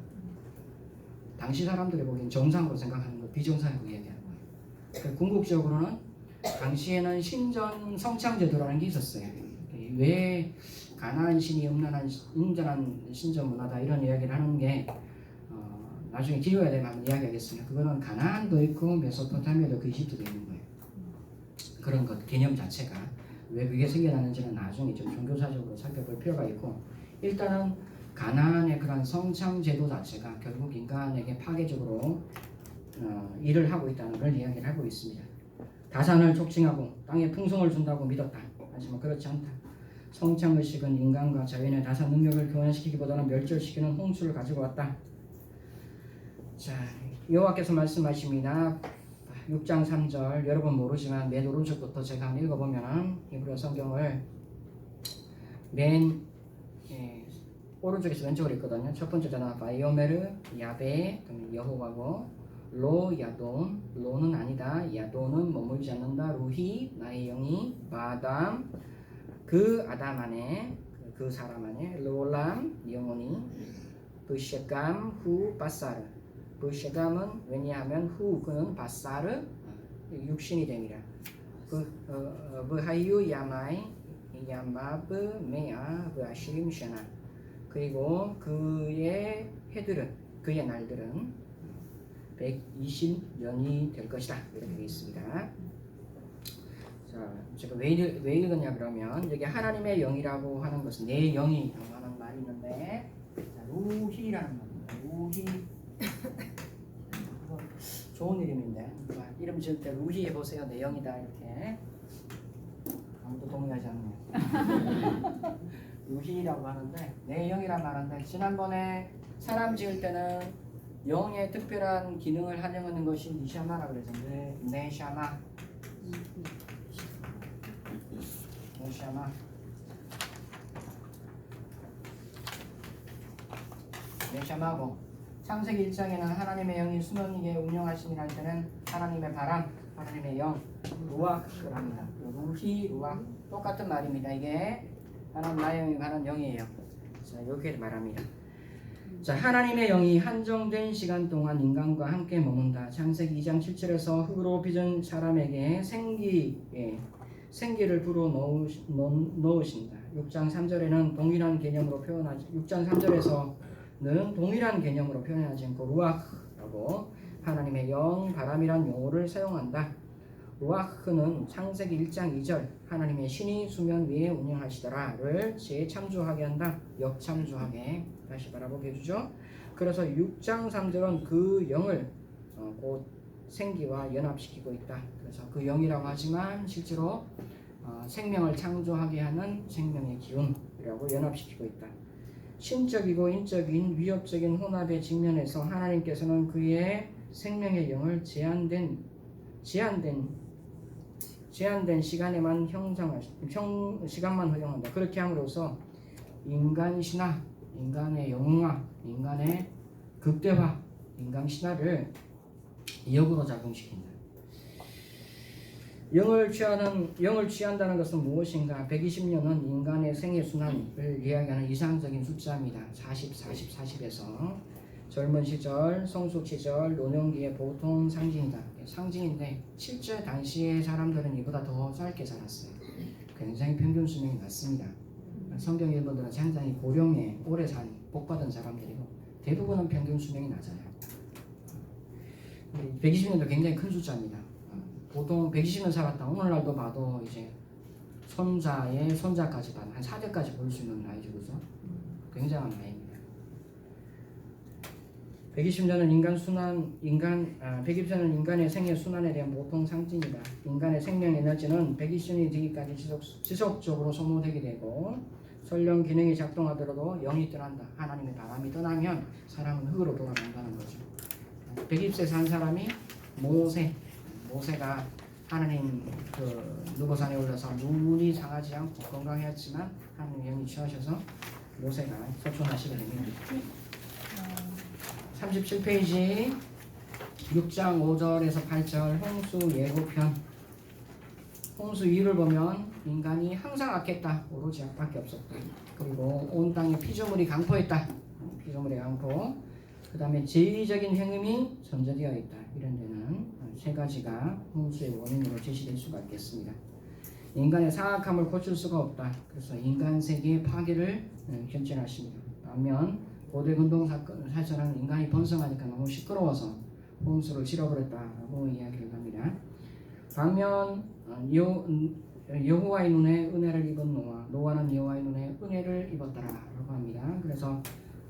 당시 사람들이 보기엔 정상으로 생각하는 걸 비정상으로 이야기하는 거예요. 궁극적으로는 당시에는 신전 성창제도라는 게 있었어요. 왜 가나안 신이 음란한 인전한 신전 문화다 이런 이야기를 하는 게 나중에 기회가 되면 한번 이야기하겠습니다. 그거는 가나안도 있고 메소포타미아도 있고 이집트도 있는 거예요. 그런 것 개념 자체가 왜 그게 생겨나는지는 나중에 좀 종교사적으로 살펴볼 필요가 있고 일단은 가나안의 그런 성창제도 자체가 결국 인간에게 파괴적으로 일을 하고 있다는 걸 이야기를 하고 있습니다. 다산을 촉칭하고 땅에 풍성을 준다고 믿었다. 하지만 그렇지 않다. 성창의식은 인간과 자연의 다산 능력을 교환시키기보다는 멸절시키는 홍수를 가지고 왔다. 자, 여호와께서 말씀하십니다. 6장 3절 여러분 모르지만 맨 오른쪽부터 제가 한번 읽어보면 히브리어 성경을 맨 오른쪽에서 왼쪽으로 있거든요. 첫 번째잖아. 바이오메르 야베 여호와고 로 야돈 로는 아니다. 야돈은 머물지 않는다. 루히 나의 영이 바담 그 아담 안에 그 사람 안에 로람 영혼이 브셰감 후 바사르 브셰감은 왜냐하면 후 그는 바사르 육신이 됨이라 브하유 야마이 야마브 메아 브아시림 샤나 그리고 그의 해들은 그의 날들은 120년이 될 것이다 이렇게 되어 있습니다. 자, 제가 왜 읽었냐 그러면 여기 하나님의 영이라고 하는 것은 내 영이라고 하는 말이 있는데 자, 루히라는 말입니다. 루히 좋은 이름인데 이름 지을 때 루히 해보세요. 내 영이다 이렇게 아무도 동의하지 않네요. 루히라고 하는데 내 영이란 말인데 지난번에 사람 지을 때는 영의 특별한 기능을 한영하는 것이 니샤마라고 그랬는데 네샤마 네샤마고 창세기 1장에는 하나님의 영이 수명이게 운영하심이라 할 때는 하나님의 바람, 하나님의 영, 루아크를 합니다. 루히, 루아 똑같은 말입니다. 이게 하나님 나의 영이 관한 영이에요. 자, 이렇게 말합니다. 자, 하나님의 영이 한정된 시간 동안 인간과 함께 머문다. 창세기 2장 7절에서 흙으로 빚은 사람에게 생기를 불어 넣으신다. 6장 3절에는 동일한 개념으로 표현하지 6장 3절에서는 동일한 개념으로 표현하지 않고 루아흐라고 하나님의 영, 바람이란 용어를 사용한다. 루아흐는 창세기 1장 2절 하나님의 신이 수면 위에 운영하시더라를 재창조하게 한다. 역창조하게 다시 바라보게 해주죠. 그래서 6장 3절은 그 영을 곧 생기와 연합시키고 있다. 그래서 그 영이라고 하지만 실제로 생명을 창조하게 하는 생명의 기운이라고 연합시키고 있다. 신적이고 인적인 위협적인 혼합의 직면에서 하나님께서는 그의 생명의 영을 제한된 시간에만 시간만 허용한다. 그렇게 함으로써 인간 신화, 인간의 영웅화, 인간의 극대화, 인간 신화를 역으로 작용시킨다. 영을 취한다는 것은 무엇인가? 120년은 인간의 생애 순환을 이야기하는 이상적인 숫자입니다. 40, 40, 40에서 젊은 시절, 성숙 시절, 노년기의 보통 상징이다. 상징인데 실제 당시의 사람들은 이보다 더 짧게 살았어요. 굉장히 평균 수명이 낮습니다. 성경 일본들은 상당히 고령에 오래 산 복받은 사람들이고 대부분은 평균 수명이 낮아요. 120년도 굉장히 큰 숫자입니다. 보통 120년 살았다. 오늘날도 봐도 이제 손자의 손자까지 한 4대까지 볼 수 있는 나이죠, 그죠? 굉장한 나이입니다. 120년은 120년은 인간의 생애 순환에 대한 보통 상징이다. 인간의 생명 에너지는 120년이 되기까지 지속적으로 소모되게 되고 설령 기능이 작동하더라도 영이 떠난다. 하나님의 바람이 떠나면 사람은 흙으로 돌아간다는 거죠. 120세 산 사람이 모세가 하나님 누보산에 올라서 눈이 상하지 않고 건강했지만 하나님 영이 취하셔서 모세가 소천하시게 됩니다. 37페이지 6장 5절에서 8절 홍수 예고편. 홍수 이유를 보면 인간이 항상 악했다. 오로지 악밖에 없었다. 그리고 온 땅에 피조물이 강포했다. 피조물의 강포. 그 다음에 제의적인 행음이 전제되어 있다. 이런 데는 세 가지가 홍수의 원인으로 제시될 수가 있겠습니다. 인간의 사악함을 고칠 수가 없다. 그래서 인간 세계의 파괴를 견진하십니다. 반면 고대 근동 사건은 인간이 번성하니까 너무 시끄러워서 홍수를 치러버렸다라고 이야기를 합니다. 반면 여호와의 눈에 은혜를 입은 노아는 여호와의 눈에 은혜를 입었다라고 합니다. 그래서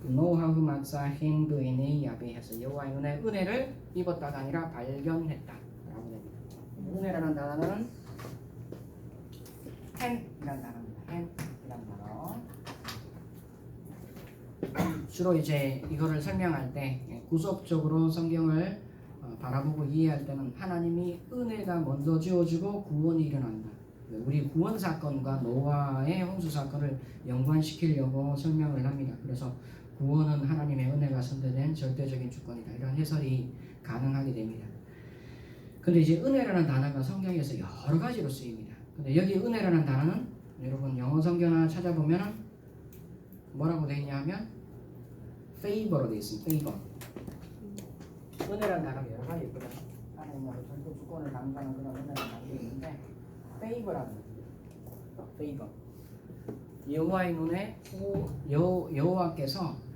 노아흐 막사힌 그에네 야베해서 여호와의 눈에 은혜를 입었다가 아니라 발견했다라고 됩니다. 은혜라는 단어는 헨이라는 단어입니다. 헨이라는 단어. 주로 이제 이거를 설명할 때 구속적으로 성경을 바라보고 이해할 때는 하나님이 은혜가 먼저 지어지고 구원이 일어난다. 우리 구원 사건과 노아의 홍수 사건을 연관시키려고 설명을 합니다. 그래서 구원은 하나님의 은혜가 선대된 절대적인 주권이다. 이런 해설이 가능하게 됩니다. 근데 이제 은혜라는 단어가 성경에서 여러 가지로 쓰입니다. 근데 여기 은혜라는 단어는 여러분 영어 성경을 찾아보면 뭐라고 되어 있냐 하면 favor로 되어 있습니다. favor. 은혜라는 단어가 여러 가지 있거든요. 하나님으로 절대 주권을 강조하는 그런 은혜라는 단어가 있는데 favor라는 거예요. favor. 여호와의 눈에 여호와께서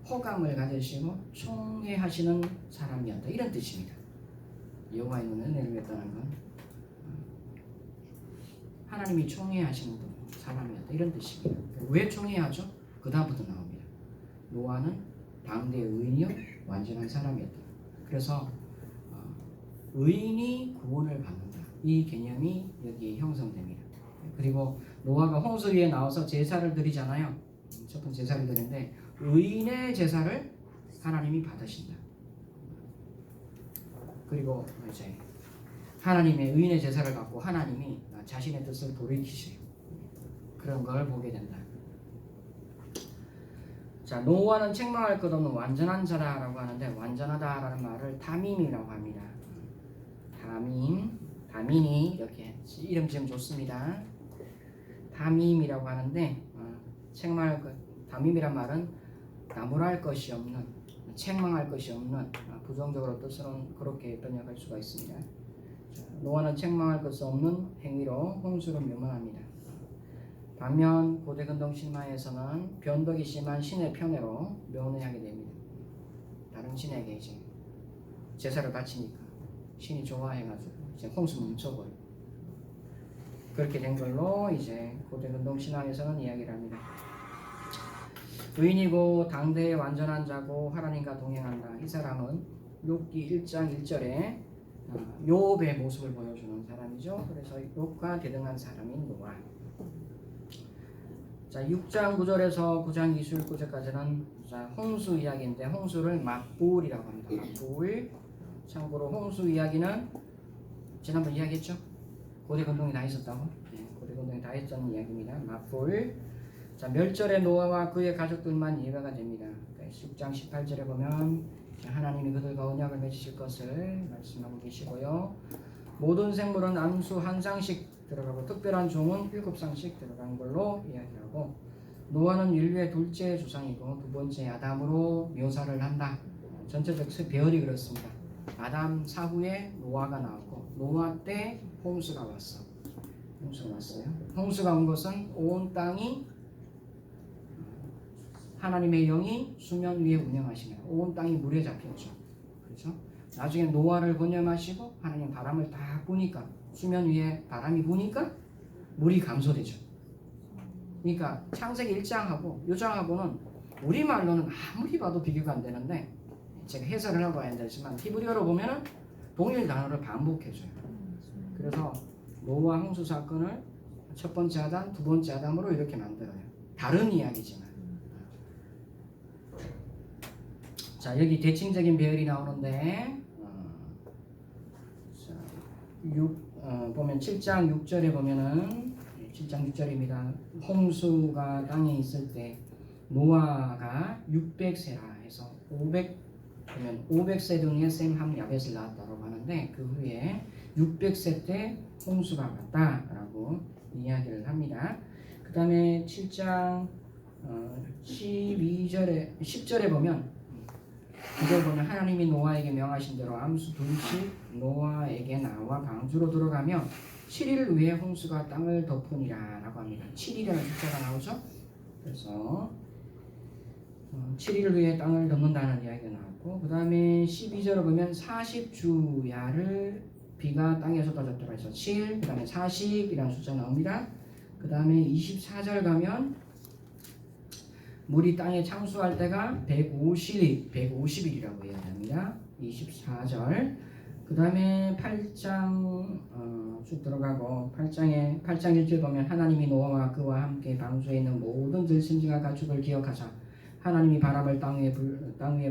호감을 가지시고 총애하시는 사람이었다. 이런 뜻입니다. 여호와의 눈에 은혜를 줬다는 건 하나님이 총애하시는 사람이었다. 이런 뜻입니다. 왜 총애하죠? 그 다음부터 나옵니다. 노아는 당대의 의인이요 완전한 사람이었다. 그래서 의인이 구원을 받는다. 이 개념이 여기에 형성됩니다. 그리고 노아가 홍수 위에 나와서 제사를 드리잖아요. 첫 번째 제사를 드리는데 의인의 제사를 하나님이 받으신다. 그리고 이제 하나님의 의인의 제사를 받고 하나님이 자신의 뜻을 돌이키시는 그런 걸 보게 된다. 자, 노아는 책망할 것 없는 완전한 자라라고 하는데 완전하다라는 말을 다밈이라고 합니다. 다민이 이렇게 이름 지으면 좋습니다. 다밈이라고 하는데 책망할 것, 다밈이란 말은 나무랄 것이 없는, 책망할 것이 없는, 부정적으로 뜻으로는 그렇게 번역할 수가 있습니다. 자, 노아는 책망할 것 없는 행위로 홍수를 묘문합니다. 반면 고대 근동 신화에서는 변덕이 심한 신의 편애로 묘문하게 됩니다. 다른 신에게 이제 제사를 바치니까 신이 좋아해가지고 이제 홍수 멈춰버려. 그렇게 된 걸로 이제 고대 근동 신화에서는 이야기를 합니다. 의인이고 당대의 완전한 자고 하나님과 동행한다. 이 사람은 욥기 1장 1절에 욥의 모습을 보여주는 사람이죠. 그래서 욥과 대등한 사람인 노아. 자, 6장 9절에서 9장 29절까지는 홍수 이야기인데 홍수를 맞불이라고 합니다. 맞불. 참고로 홍수 이야기는 지난번 이야기했죠. 고대 근동이 다 있었다고. 네, 고대 근동이 다 있었던 이야기입니다. 맞불. 자, 멸절의 노아와 그의 가족들만 예외가 됩니다. 6장 18절에 보면 하나님이 그들과 언약을 맺으실 것을 말씀하고 계시고요. 모든 생물은 암수 한 쌍씩 들어가고 특별한 종은 7쌍씩 들어간 걸로 이야기하고 노아는 인류의 둘째 조상이고 두 번째 아담으로 묘사를 한다. 전체적 배열이 그렇습니다. 아담 사후에 노아가 나왔고 노아 때 홍수가 왔어. 홍수가 왔어요. 홍수가 온 것은 온 땅이 하나님의 영이 수면 위에 운행하시면 온 땅이 물에 잡혔죠. 그렇죠? 나중에 노아를 번영하시고 하나님 바람을 딱 부니까 수면 위에 바람이 부니까 물이 감소되죠. 그러니까 창세기 1장하고 2장하고는 우리말로는 아무리 봐도 비교가 안 되는데 제가 해설을 하고 해야 되지만 히브리어로 보면은 동일 단어를 반복해줘요. 그래서 노아 홍수 사건을 첫 번째 아담, 두 번째 아담으로 이렇게 만들어요. 다른 이야기지만. 자, 여기 대칭적인 배열이 나오는데 보면 7장 6절에 보면은 7장 6절입니다. 홍수가 땅에 있을 때 노아가 600세라 해서 500세 등에 셈함 야벳을 낳았다고 하는데 그 후에 600세 때 홍수가 왔다라고 이야기를 합니다. 그 다음에 7장 10절에 보면 이걸 보면 하나님이 노아에게 명하신 대로 암수 둘씩 노아에게 나와 방주로 들어가며 7일 후에 홍수가 땅을 덮으니라 라고 합니다. 7일이라는 숫자가 나오죠. 그래서 7일 후에 땅을 덮는다는 이야기가 나왔고 그 다음에 12절을 보면 40주야를 비가 땅에 쏟아졌다고 해서 7, 그 다음에 40이라는 숫자 나옵니다. 그 다음에 24절 가면 물이 땅에 창수할 때가 150일이라고 이야기합니다. 24절. 그 다음에 8장 쭉 들어가고 8장 1절 보면 하나님이 노아와 그와 함께 방주에 있는 모든 들짐승과 가축을 기억하사 하나님이 바람을 땅 위에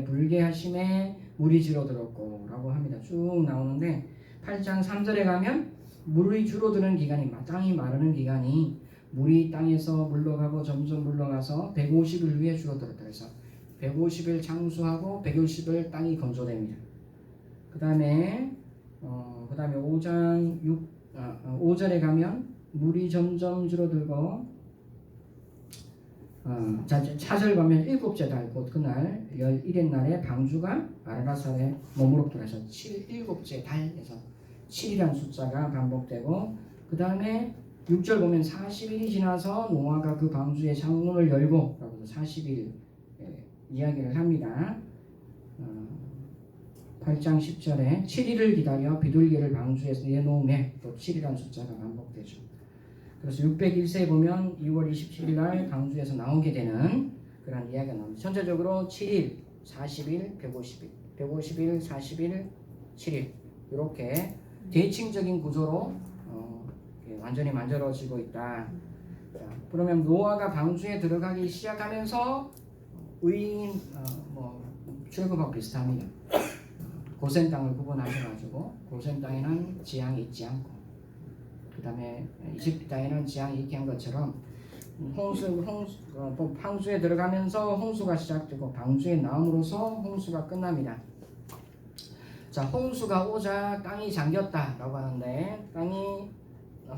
불게 하심에 물이 줄어들었고 라고 합니다. 쭉 나오는데 8장 3절에 가면 물이 줄어드는 기간이 땅이 마르는 기간이 물이 땅에서 물러가고 점점 물러가서 150일 후에 줄어들었다. 그래서 150일 창수하고 150일 땅이 건조됩니다. 그 다음에 5절에 가면 물이 점점 줄어들고 차절 가면 7째 달 곧 그날 11의 날에 방주가 아라라살에 머무르도록 해서 7째 달에서 7이라는 숫자가 반복되고 그 다음에 6절 보면 40일이 지나서 노아가 그 방주의 창문을 열고 라고 40일 이야기를 합니다. 8장 10절에 7일을 기다려 비둘기를 방주에서 내놓음에 또 7이라는 숫자가 반복되죠. 그래서 601세에 보면 2월 27일 날 방주에서 나오게 되는 그런 이야기가 나옵니다. 전체적으로 7일, 40일, 150일, 150일, 40일, 7일 이렇게 대칭적인 구조로 완전히 만들어지고 있다. 자, 그러면 노아가 방주에 들어가기 시작하면서 의인 출애굽하고 비슷합니다. 고센 땅을 구분하셔가지고 고센 땅에는 지향이 있지 않고 그 다음에 이집트 땅에는 지향이 있게 한 것처럼 방주에 들어가면서 홍수가 시작되고 방주에 나옴으로써 홍수가 끝납니다. 자, 홍수가 오자 땅이 잠겼다라고 하는데 땅이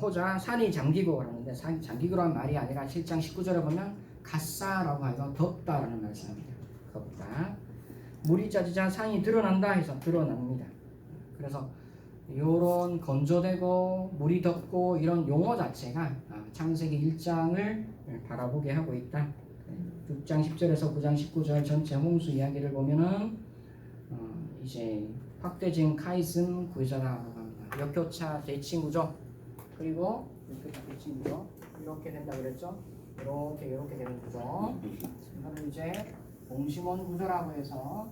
오자 산이 잠기고 그러는데 산이 잠기고란 말이 아니라 7장 19절에 보면 갓사라고 해서 덥다라는 말씀입니다. 덥다. 물이 짜지자 산이 드러난다 해서 드러납니다. 그래서 이런 건조되고 물이 덥고 이런 용어 자체가 창세기 1장을 바라보게 하고 있다. 6장 10절에서 9장 19절 전체 홍수 이야기를 보면은 이제 확대진 카이즘 구조라고 합니다. 역교차 대칭구조 그리고 역교차 대칭구조 이렇게 된다 그랬죠. 이렇게 되는 구조. 이거는 이제 봉심원 구조라고 해서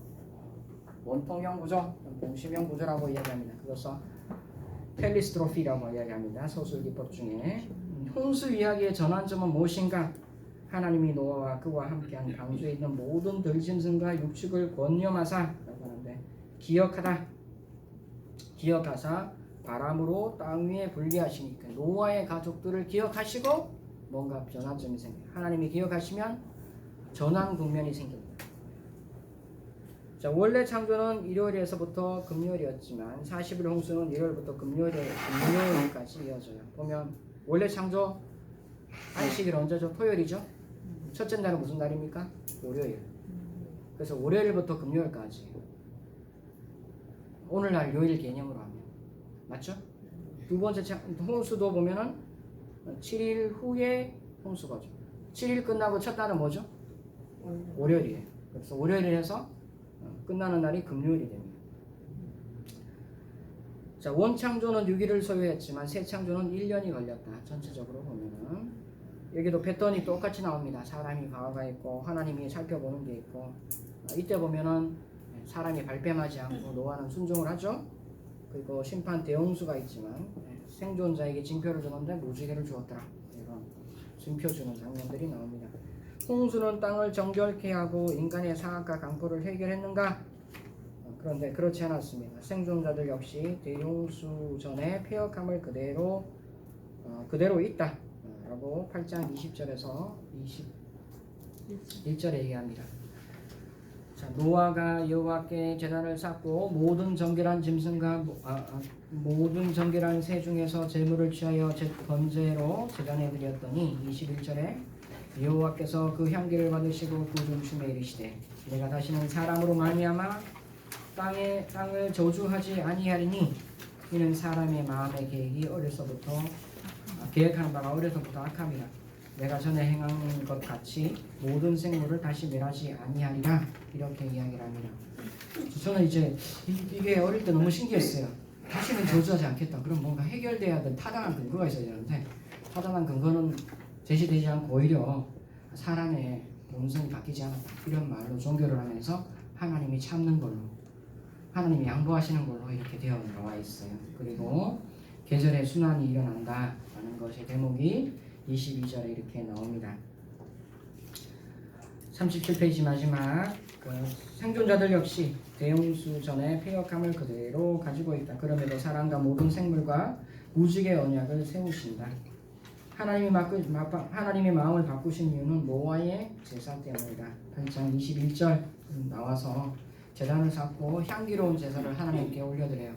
원통형 구조, 봉심형 구조라고 이야기합니다. 그것을 텔리스트로피라고 이야기합니다. 서술기법 중에 홍수 이야기의 전환점은 무엇인가? 하나님이 노아와 그와 함께한 방주에 있는 모든 들짐승과 육축을 권념하사라고 하는데 기억하사 바람으로 땅 위에 불게 하시니까 노아의 가족들을 기억하시고 뭔가 전환점이 생겨요. 하나님이 기억하시면 전환 국면이 생깁니다. 자, 원래 창조는 일요일에서부터 금요일이었지만 40일 홍수는 일요일부터 금요일까지 이어져요. 보면 원래 창조 안식일 언제죠? 토요일이죠? 첫째 날은 무슨 날입니까? 월요일. 그래서 월요일부터 금요일까지. 오늘날 요일 개념으로 하면 맞죠? 두 번째 홍수도 보면은 7일 후에 홍수가 오죠. 7일 끝나고 첫 날은 뭐죠? 월요일이에요. 그래서 월요일에서 끝나는 날이 금요일이 됩니다. 자, 원창조는 6일을 소요했지만 새창조는 1년이 걸렸다. 전체적으로 보면은 여기도 패턴이 똑같이 나옵니다. 사람이 과거가 있고 하나님이 살펴보는 게 있고 이때 보면은 사람이 발뺌하지 않고 노아는 순종을 하죠. 그리고 심판 대홍수가 있지만 생존자에게 징표를 주는데 무지개를 주었더라. 이런 징표 주는 장면들이 나옵니다. 홍수는 땅을 정결케 하고 인간의 사악과 강포를 해결했는가? 그런데 그렇지 않았습니다. 생존자들 역시 대홍수 전에 폐역함을 그대로 있다 라고 8장 20절에서 21절에 얘기합니다. 자, 노아가 여호와께 제단을 쌓고 모든 정결한 짐승과 모든 정결한 새 중에서 제물을 취하여 번제로 제단에 드렸더니 21절에 여호와께서 그 향기를 받으시고 그 중심에 이르시되 내가 다시는 사람으로 말미암아 땅을 저주하지 아니하리니 이는 사람의 마음의 계획이 계획하는 바가 어려서부터 악함이라. 내가 전에 행한 것 같이 모든 생물을 다시 멸하지 아니하리라. 이렇게 이야기를 합니다. 저는 이제 이게 어릴 때 너무 신기했어요. 다시는 저주하지 않겠다. 그럼 뭔가 해결돼야 될 타당한 근거가 있어야 되는데 타당한 근거는 제시되지 않고 오히려 사람의 본성이 바뀌지 않았다. 이런 말로 종교를 하면서 하나님이 참는 걸로, 하나님이 양보하시는 걸로 이렇게 되어 나와 있어요. 그리고 계절의 순환이 일어난다 라는 것의 대목이 22절에 이렇게 나옵니다. 37페이지 마지막 생존자들 역시 대홍수 전에 폐역함을 그대로 가지고 있다. 그럼에도 사람과 모든 생물과 무지개 언약을 세우신다. 하나님의 마음을 바꾸신 이유는 노아의 제사 때문이다. 8장 21절 나와서 제단을 쌓고 향기로운 제사를 하나님께 올려드려요.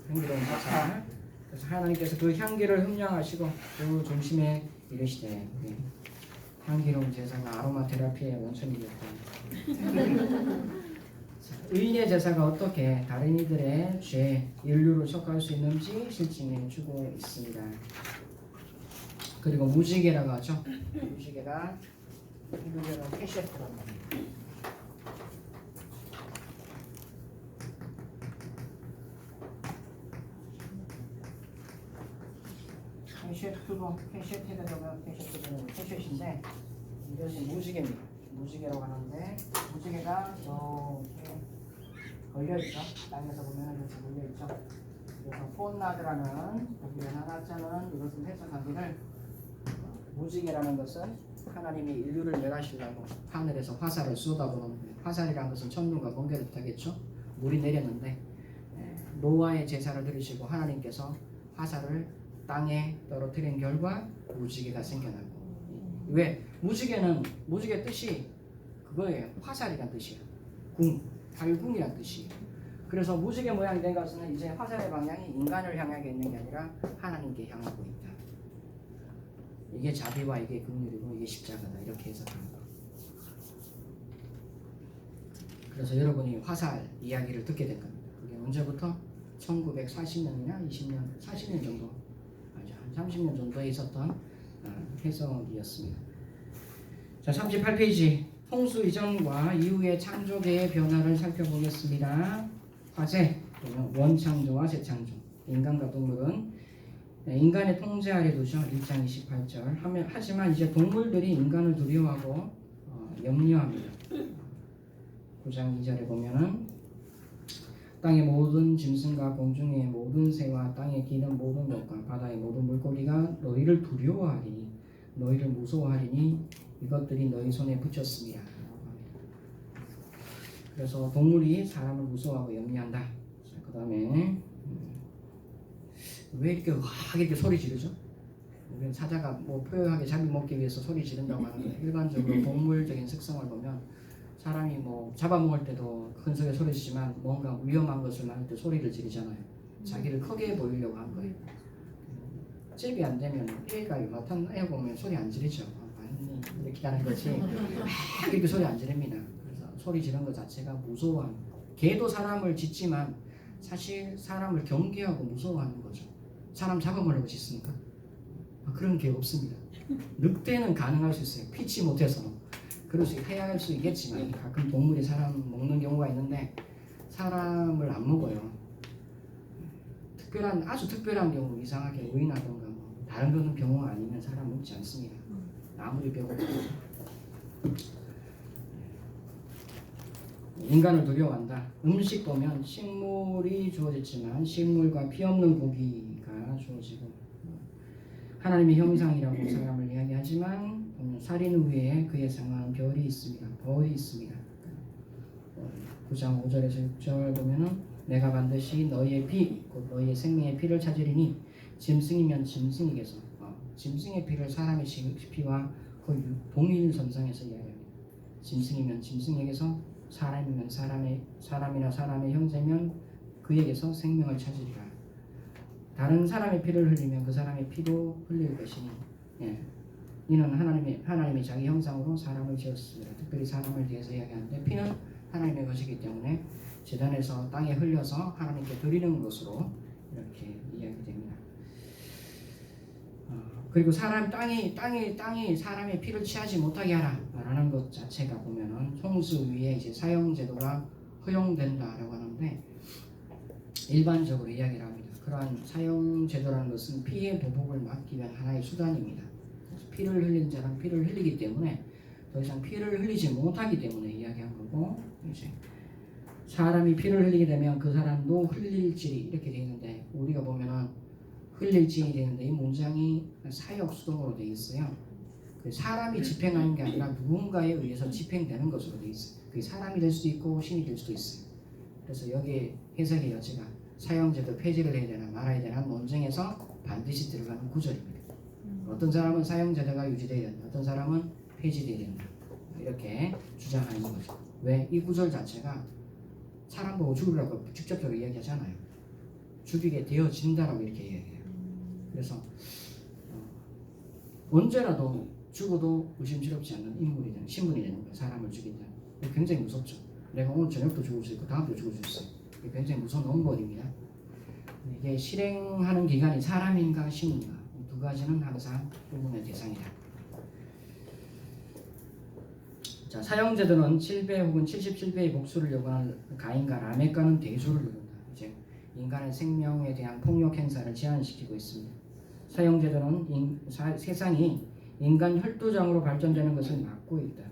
향기로운 제사. 그래서 하나님께서 그 향기를 흠량하시고 그 중심에 이르시되 향기로운 제사가 아로마 테라피의 원천이었다. 의인의 제사가 어떻게 다른 이들의 죄, 인류를 척할 수 있는지 실증해 주고 있습니다. 그리고 무지개라고 하죠. 무지개가 히브리어로 캐셰트라고 합니다. 캐셰트는 캐셰인데 이것이 무지개입니다. 무지개라고 하는데 무지개가 이렇게 걸려있죠. 땅에서 보면 이렇게 걸려있죠. 그래서 폰나드라는 여기 하나자는 이것을 해석하기를 무지개라는 것은 하나님이 인류를 멸하시려고 하늘에서 화살을 쏟아부는, 화살이라는 것은 천둥과 번개를 뜻하겠죠. 물이 내렸는데 노아의 제사를 드리시고 하나님께서 화살을 땅에 떨어뜨린 결과 무지개가 생겨나고. 왜? 무지개 뜻이 그거예요. 화살이란 뜻이에요. 달궁이란 뜻이에요. 그래서 무지개 모양이 된 것은 이제 화살의 방향이 인간을 향하게 있는 게 아니라 하나님께 향하고 있다. 이게 자비와 이게 긍휼이고 이게 십자가다. 이렇게 해석합니다. 그래서 여러분이 화살 이야기를 듣게 된 겁니다. 그게 언제부터? 1940년이나 40년 정도, 한 30년 정도에 있었던 해석이었습니다. 자, 38페이지 홍수 이전과 이후의 창조계의 변화를 살펴보겠습니다. 화재, 원창조와 재창조. 인간과 동물은 인간의 통제 아래 두죠. 1장 28절. 하지만 이제 동물들이 인간을 두려워하고 염려합니다. 9장 2절에 보면은 땅의 모든 짐승과 공중의 모든 새와 땅에 기는 모든 것과 바다의 모든 물고기가 너희를 두려워하리니 너희를 무서워하리니 이것들이 너희 손에 붙였습니다. 그래서 동물이 사람을 무서워하고 염려한다. 그 다음에 왜 이렇게 이렇게 소리 지르죠? 우리는 사자가 뭐 포효하게 잡이 먹기 위해서 소리 지른다고 하는데 일반적으로 동물적인 특성을 보면 사람이 뭐 잡아먹을 때도 큰 소리 지르지만 뭔가 위험한 것을 만날 때 소리를 지르잖아요. 자기를 크게 보이려고 한 거예요. 납잽이 안 되면 애가 요만한 애 보면 소리 안 지르죠. 아니 이렇게 하는 거지. 막 이렇게 소리 안 지릅니다. 그래서 소리 지르는 것 자체가 무서워하는. 개도 사람을 짖지만 사실 사람을 경계하고 무서워하는 거죠. 사람 잡아먹으려고 짖습니까? 그런 게 없습니다. 늑대는 가능할 수 있어요. 피치 못해서 그럴 수 해야 할 수 있겠지만 가끔 동물이 사람 먹는 경우가 있는데 사람을 안 먹어요. 아주 특별한 경우 이상하게 의인하던가 뭐 다른 거는 병원 아니면 사람 먹지 않습니다. 아무리 배고파도. 인간을 두려워한다. 음식 보면 식물이 주어졌지만 식물과 피 없는 고기가 주어지고 하나님의 형상이라고 사람을 이야기하지만 살인 후에 그에 상응하는 별이 있습니다. 벌이 있습니다. 9장 5절에서 6절 보면은 내가 반드시 너희의 피, 곧 너희의 생명의 피를 찾으리니 짐승이면 짐승에게서 짐승의 피를 사람의 피와 거의 동일선상에서 이야기합니다. 짐승이면 짐승에게서 사람이면 사람이나 사람의 형제면 그에게서 생명을 찾으리라. 다른 사람의 피를 흘리면 그 사람의 피도 흘릴 것이니 이는 하나님이 자기 형상으로 사람을 지었습니다. 특별히 사람을 대해서 이야기하는데 피는 하나님의 것이기 때문에 제단에서 땅에 흘려서 하나님께 드리는 것으로 이렇게 이야기됩니다. 그리고 땅이 사람의 피를 취하지 못하게 하라라는 것 자체가 보면은 홍수 위에 이제 사형 제도가 허용된다라고 하는데 일반적으로 이야기를 합니다. 그러한 사형 제도라는 것은 피해 보복을 막기 위한 하나의 수단입니다. 피를 흘린 자는 피를 흘리기 때문에 더 이상 피를 흘리지 못하기 때문에 이야기한 거고 이제 사람이 피를 흘리게 되면 그 사람도 흘릴지리 이렇게 되어 있는데 우리가 보면은 흘릴지리 되는데 이 문장이 사역 수동으로 되어 있어요. 그 사람이 집행하는 게 아니라 누군가에 의해서 집행되는 것으로 되어 있어요. 그게 사람이 될 수도 있고 신이 될 수도 있어요. 그래서 여기에 해석의 여지가 사형제도 폐지를 해야 되나 말아야 되나 논쟁에서 반드시 들어가는 구절입니다. 어떤 사람은 사형제도가 유지되어야 된다. 어떤 사람은 폐지되어야 된다. 이렇게 주장하는 거죠. 왜? 이 구절 자체가 사람 보고 죽으라고 직접적으로 이야기하잖아요. 죽이게 되어진다라고 이렇게 이야기해요. 그래서 언제라도 죽어도 의심스럽지 않는 인물이 되는 신분이 되는 거예요. 사람을 죽인다. 굉장히 무섭죠. 내가 오늘 저녁도 죽을 수 있고 다음도 죽을 수 있어요. 이게 굉장히 무서운 넘버입니다. 이게 실행하는 기관이 사람인가 신인가 이 두 가지는 항상 의문의 대상이다. 자, 사형제도는 7배 혹은 77배의 복수를 요구하는 가인과 라멕과는 대조를 이룬다. 이제 인간의 생명에 대한 폭력 행사를 제한시키고 있습니다. 사형제도는 세상이 인간 혈도장으로 발전되는 것을 막고 있다.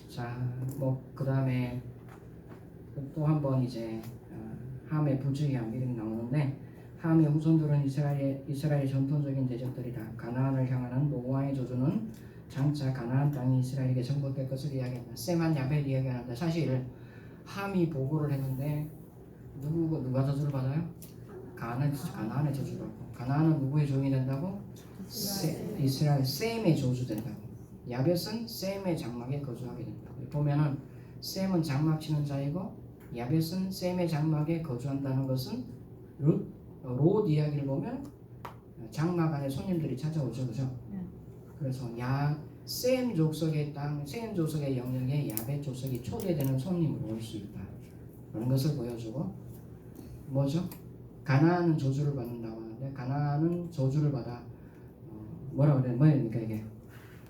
자, 그 다음에 또 한 번 이제 함의 부주의함 이름이 나오는데 함의 후손들은 이스라엘의 전통적인 대적들이다. 가나안을 향하는 노아의 저주는 장차 가나안 땅이 이스라엘에게 정복될 것을 이야기한다. 셈한 야벨 이야기하는데 사실 함이 보고를 했는데 누가 저주를 받아요? 가나안의 저주를 받고 가나안은 누구의 종이 된다고? 이스라엘 셈의 저주 된다고. 야벳은 셈의 장막에 거주하게 된다. 보면은 셈은 장막 치는 자이고 야벳은 셈의 장막에 거주한다는 것은 롯 이야기를 보면 장막 안에 손님들이 찾아오죠, 그죠? 그래서 셈 족속의 땅, 셈 족속의 영역에 야벳 족속이 초대되는 손님으로 올 수 있다. 그런 것을 보여주고 뭐죠? 가나안은 저주를 받는다고 하는데 가나안은 저주를 받아 뭐라 그래? 뭐입니까 이게?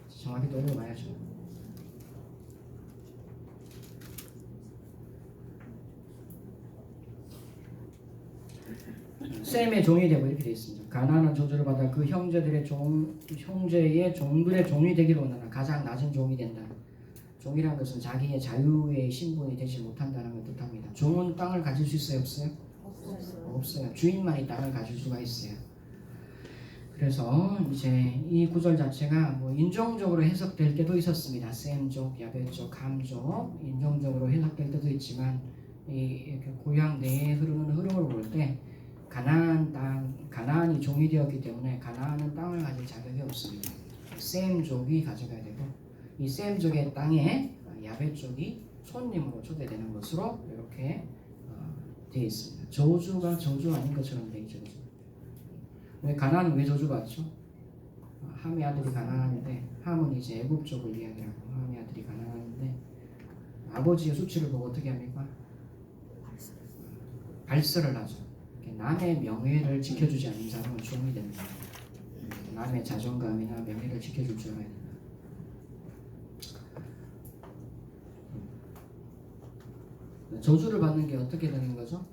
정확히 또 읽어봐야죠. 셈의 종이 되고 이렇게 되어 있습니다. 가나안은 저주를 받아 그 형제의 종들의 종이 되기를 원하나 가장 낮은 종이 된다. 종이라는 것은 자기의 자유의 신분이 되지 못한다는 걸 뜻합니다. 종은 땅을 가질 수 있어요, 없어요? 없어요. 주인만이 땅을 가질 수가 있어요. 그래서 이제 이 구절 자체가 인종적으로 해석될 때도 있었습니다. 셈족, 야벳족, 함족 인종적으로 해석될 때도 있지만 이 고향 내에 흐르는 흐름을 볼 때 가나안이 종이 되었기 때문에 가나안은 땅을 가질 자격이 없습니다. 셈족이 가져가야 되고 이 셈족의 땅에 야벳족이 손님으로 초대되는 것으로 이렇게 되어 있습니다. 저주가 저주 아닌 것처럼 되어 있죠. 왜 가나안은 왜 저주받죠? 함의 아들이 가나안인데 함은 이제 애굽 쪽을 이야기하고 함의 아들이 가나안인데 아버지의 수치를 보고 어떻게 합니까? 발설을 하죠. 남의 명예를 지켜주지 않는 사람은 종이 된다. 남의 자존감이나 명예를 지켜줄 줄 알아야 된다. 저주를 받는 게 어떻게 되는 거죠?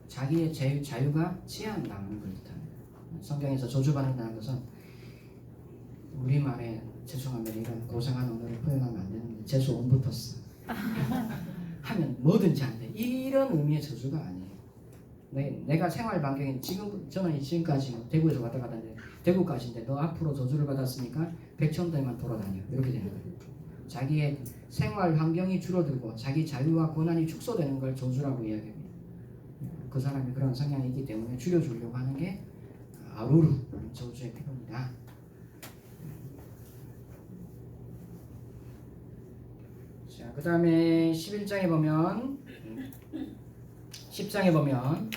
자기의 자유가 제한당하는 걸 뜻합니다. 성경에서 저주받는다는 것은 우리말에 죄송합니다. 이런 고상한 언어를 표현하면 안 되는데 재수 온 붙었어. 하면 뭐든지 안 돼. 이런 의미의 저주가 아니에요. 내가 생활 반경이 저는 지금까지 대구에서 왔다 갔다 하는데 대구까지인데 너 앞으로 저주를 받았으니까 백천대만 돌아다녀. 이렇게 되는 거예요. 자기의 생활 환경이 줄어들고 자기 자유와 권한이 축소되는 걸 저주라고 이야기합니다. 그 사람이 그런 성향이 있기 때문에 줄여주려고 하는 게 아루루 저주의 표현이다. 자, 그 다음에 11장에 보면 10장에 보면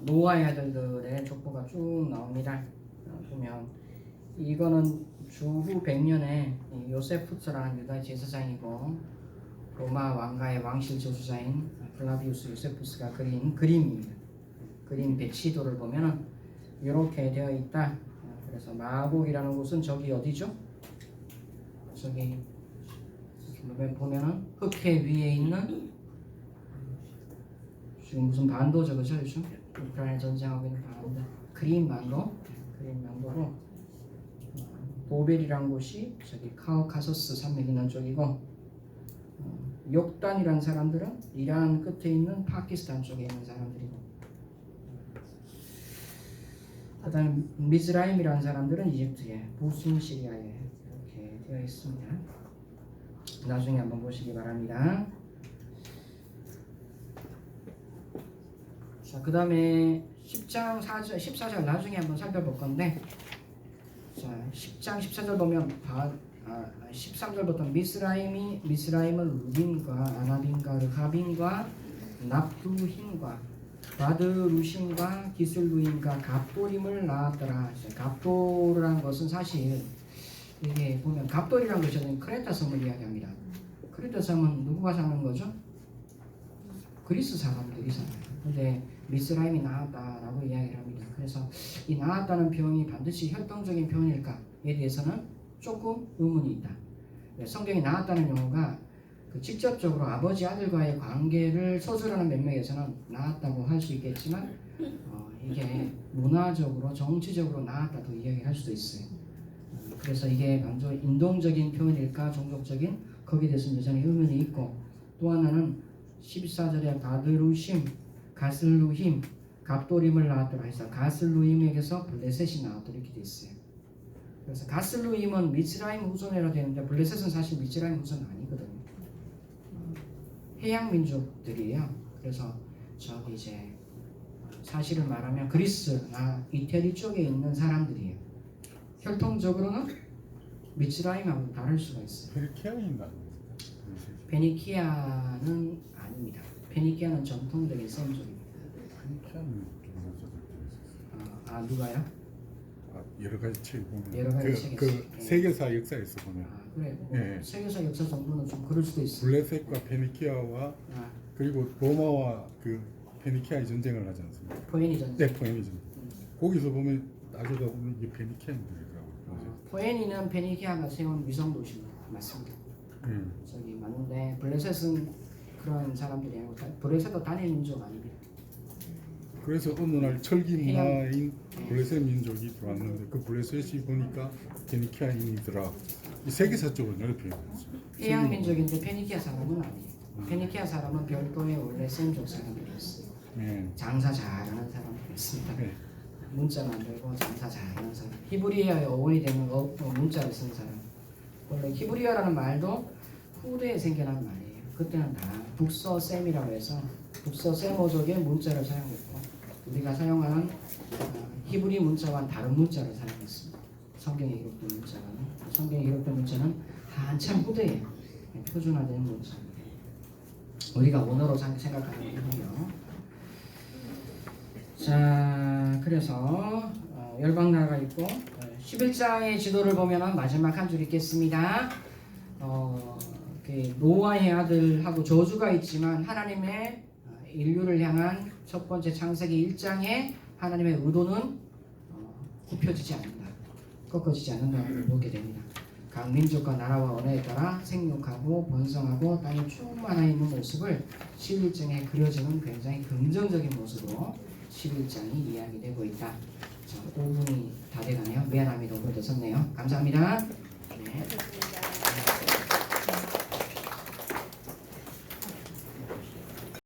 노아의 아들들의 족보가 쭉 나옵니다. 보면 이거는 주후 100년에 요세푸스라는 유다의 제사장이고 로마 왕가의 왕실 저주자인 플라비우스 요세푸스가 그린 그림입니다. 그림 배치도를 보면은 이렇게 되어 있다. 그래서 마곡이라는 곳은 저기 어디죠? 저기 보면은 흑해 위에 있는 지금 무슨 반도죠, 그죠? 우크라이나 전쟁하고 있는 반도, 크림 반도로 보벨이라는 곳이 저기 카우카소스 산맥 있는 쪽이고 욕단이라는 사람들은 이란 끝에 있는 파키스탄 쪽에 있는 사람들이고 그다음에 미즈라임이라는 사람들은 이집트에 부순 시리아에 이렇게 되어 있습니다. 나중에 한번 보시기 바랍니다. 자, 그 다음에 10장 14절 나중에 한번 살펴볼 건데 자, 10장 14절 보면 13절부터 미스라임은 루빈과 아나빈과 르하빈과 납두힘과 바드루심과 기슬루임과 갑돌임을 낳았더라. 갑돌이라는 것은 사실 이게 보면 갑돌이라는 것은 크레타 섬을 이야기합니다. 크레타 섬은 누구가 사는 거죠? 그리스 사람들이 살아요. 근데 미스라임이 나왔다라고 이야기를 합니다. 그래서 이 나왔다는 표현이 반드시 혈통적인 표현일까에 대해서는 조금 의문이 있다. 성경이 나왔다는 용어가 직접적으로 아버지 아들과의 관계를 서술하는 맥락에서는 나왔다고 할 수 있겠지만 이게 문화적으로 정치적으로 나왔다도 이야기할 수도 있어요. 그래서 이게 반전 인동적인 표현일까 종족적인 거기에 대해서는 여전히 의문이 있고 또 하나는 14절에 바드루심 가슬루힘 갑돌임을 낳았더라 해서 가슬루임에게서 블레셋이 나왔다 이렇게 돼 있어요. 그래서 가슬루임은 미스라임 후손이라 되는데 블레셋은 사실 미스라임 후손은 아니거든요. 해양 민족들이에요. 그래서 저기 이제 사실을 말하면 그리스나 이태리 쪽에 있는 사람들이에요. 혈통적으로는 미스라임하고 다를 수가 있어요. 페르키아인가? 페니키아는 아닙니다. 페니키아는 전통적인 셈족입니다. 페르키아는 좀 누가요? 여러 가지 책 보면 여러 가지 책이 있어요. 세계사 역사에서 보면 그래. 예. 세계사 역사 정보는 좀 그럴 수도 있어요. 블레셋과 페니키아와 그리고 로마와 그 페니키아의 전쟁을 하지 않습니까? 포에니 전쟁. 네, 포에니 전쟁. 거기서 보면 나중에 보면 이게 페니키아인들이라고. 포에니는 페니키아가 세운 위성 도시입니다. 맞습니다. 저기 맞는데 블레셋은 그런 사람들이 아니고 블레셋도 단일 민족 아닙니다. 그래서 어느 날 철기 문화인 블레셋 민족이 들어왔는데 그 블레셋이 보니까 페니키아인이더라. 이 세계사적으로 넓혀요. 해양 민족인데 페니키아 사람은 아니에요. 페니키아 사람은 별도의 원래 셈족 사람들이었어요. 장사 잘하는 사람들이었습니다. 문자 만들고 장사 잘하는 사람. 히브리어의 어원이 되는 문자를 쓴 사람. 원래 히브리어라는 말도 후대에 생겨난 말이에요. 그때는 다 북서셈이라고 해서 북서세모족의 문자를 사용했고 우리가 사용하는 히브리 문자와 다른 문자를 사용했습니다. 성경에 기록된 문자는 한참 후대에 표준화된 문자입니다. 우리가 원어로 생각하는 히브리어. 자, 그래서 열방 나라가 있고 11장의 지도를 보면은 마지막 한 줄 있겠습니다. 노아의 아들하고 저주가 있지만 하나님의 인류를 향한 첫 번째 창세기 1장에 하나님의 의도는 굽혀지지 않는다. 꺾어지지 않는다고 보게 됩니다. 각 민족과 나라와 언어에 따라 생육하고 번성하고 땅에 충만하 있는 모습을 11장에 그려지는 굉장히 긍정적인 모습으로 11장이 이야기되고 있다. 자, 5분이 다 돼가네요. 미안합니다. 5분 더 썼네요. 감사합니다. 네.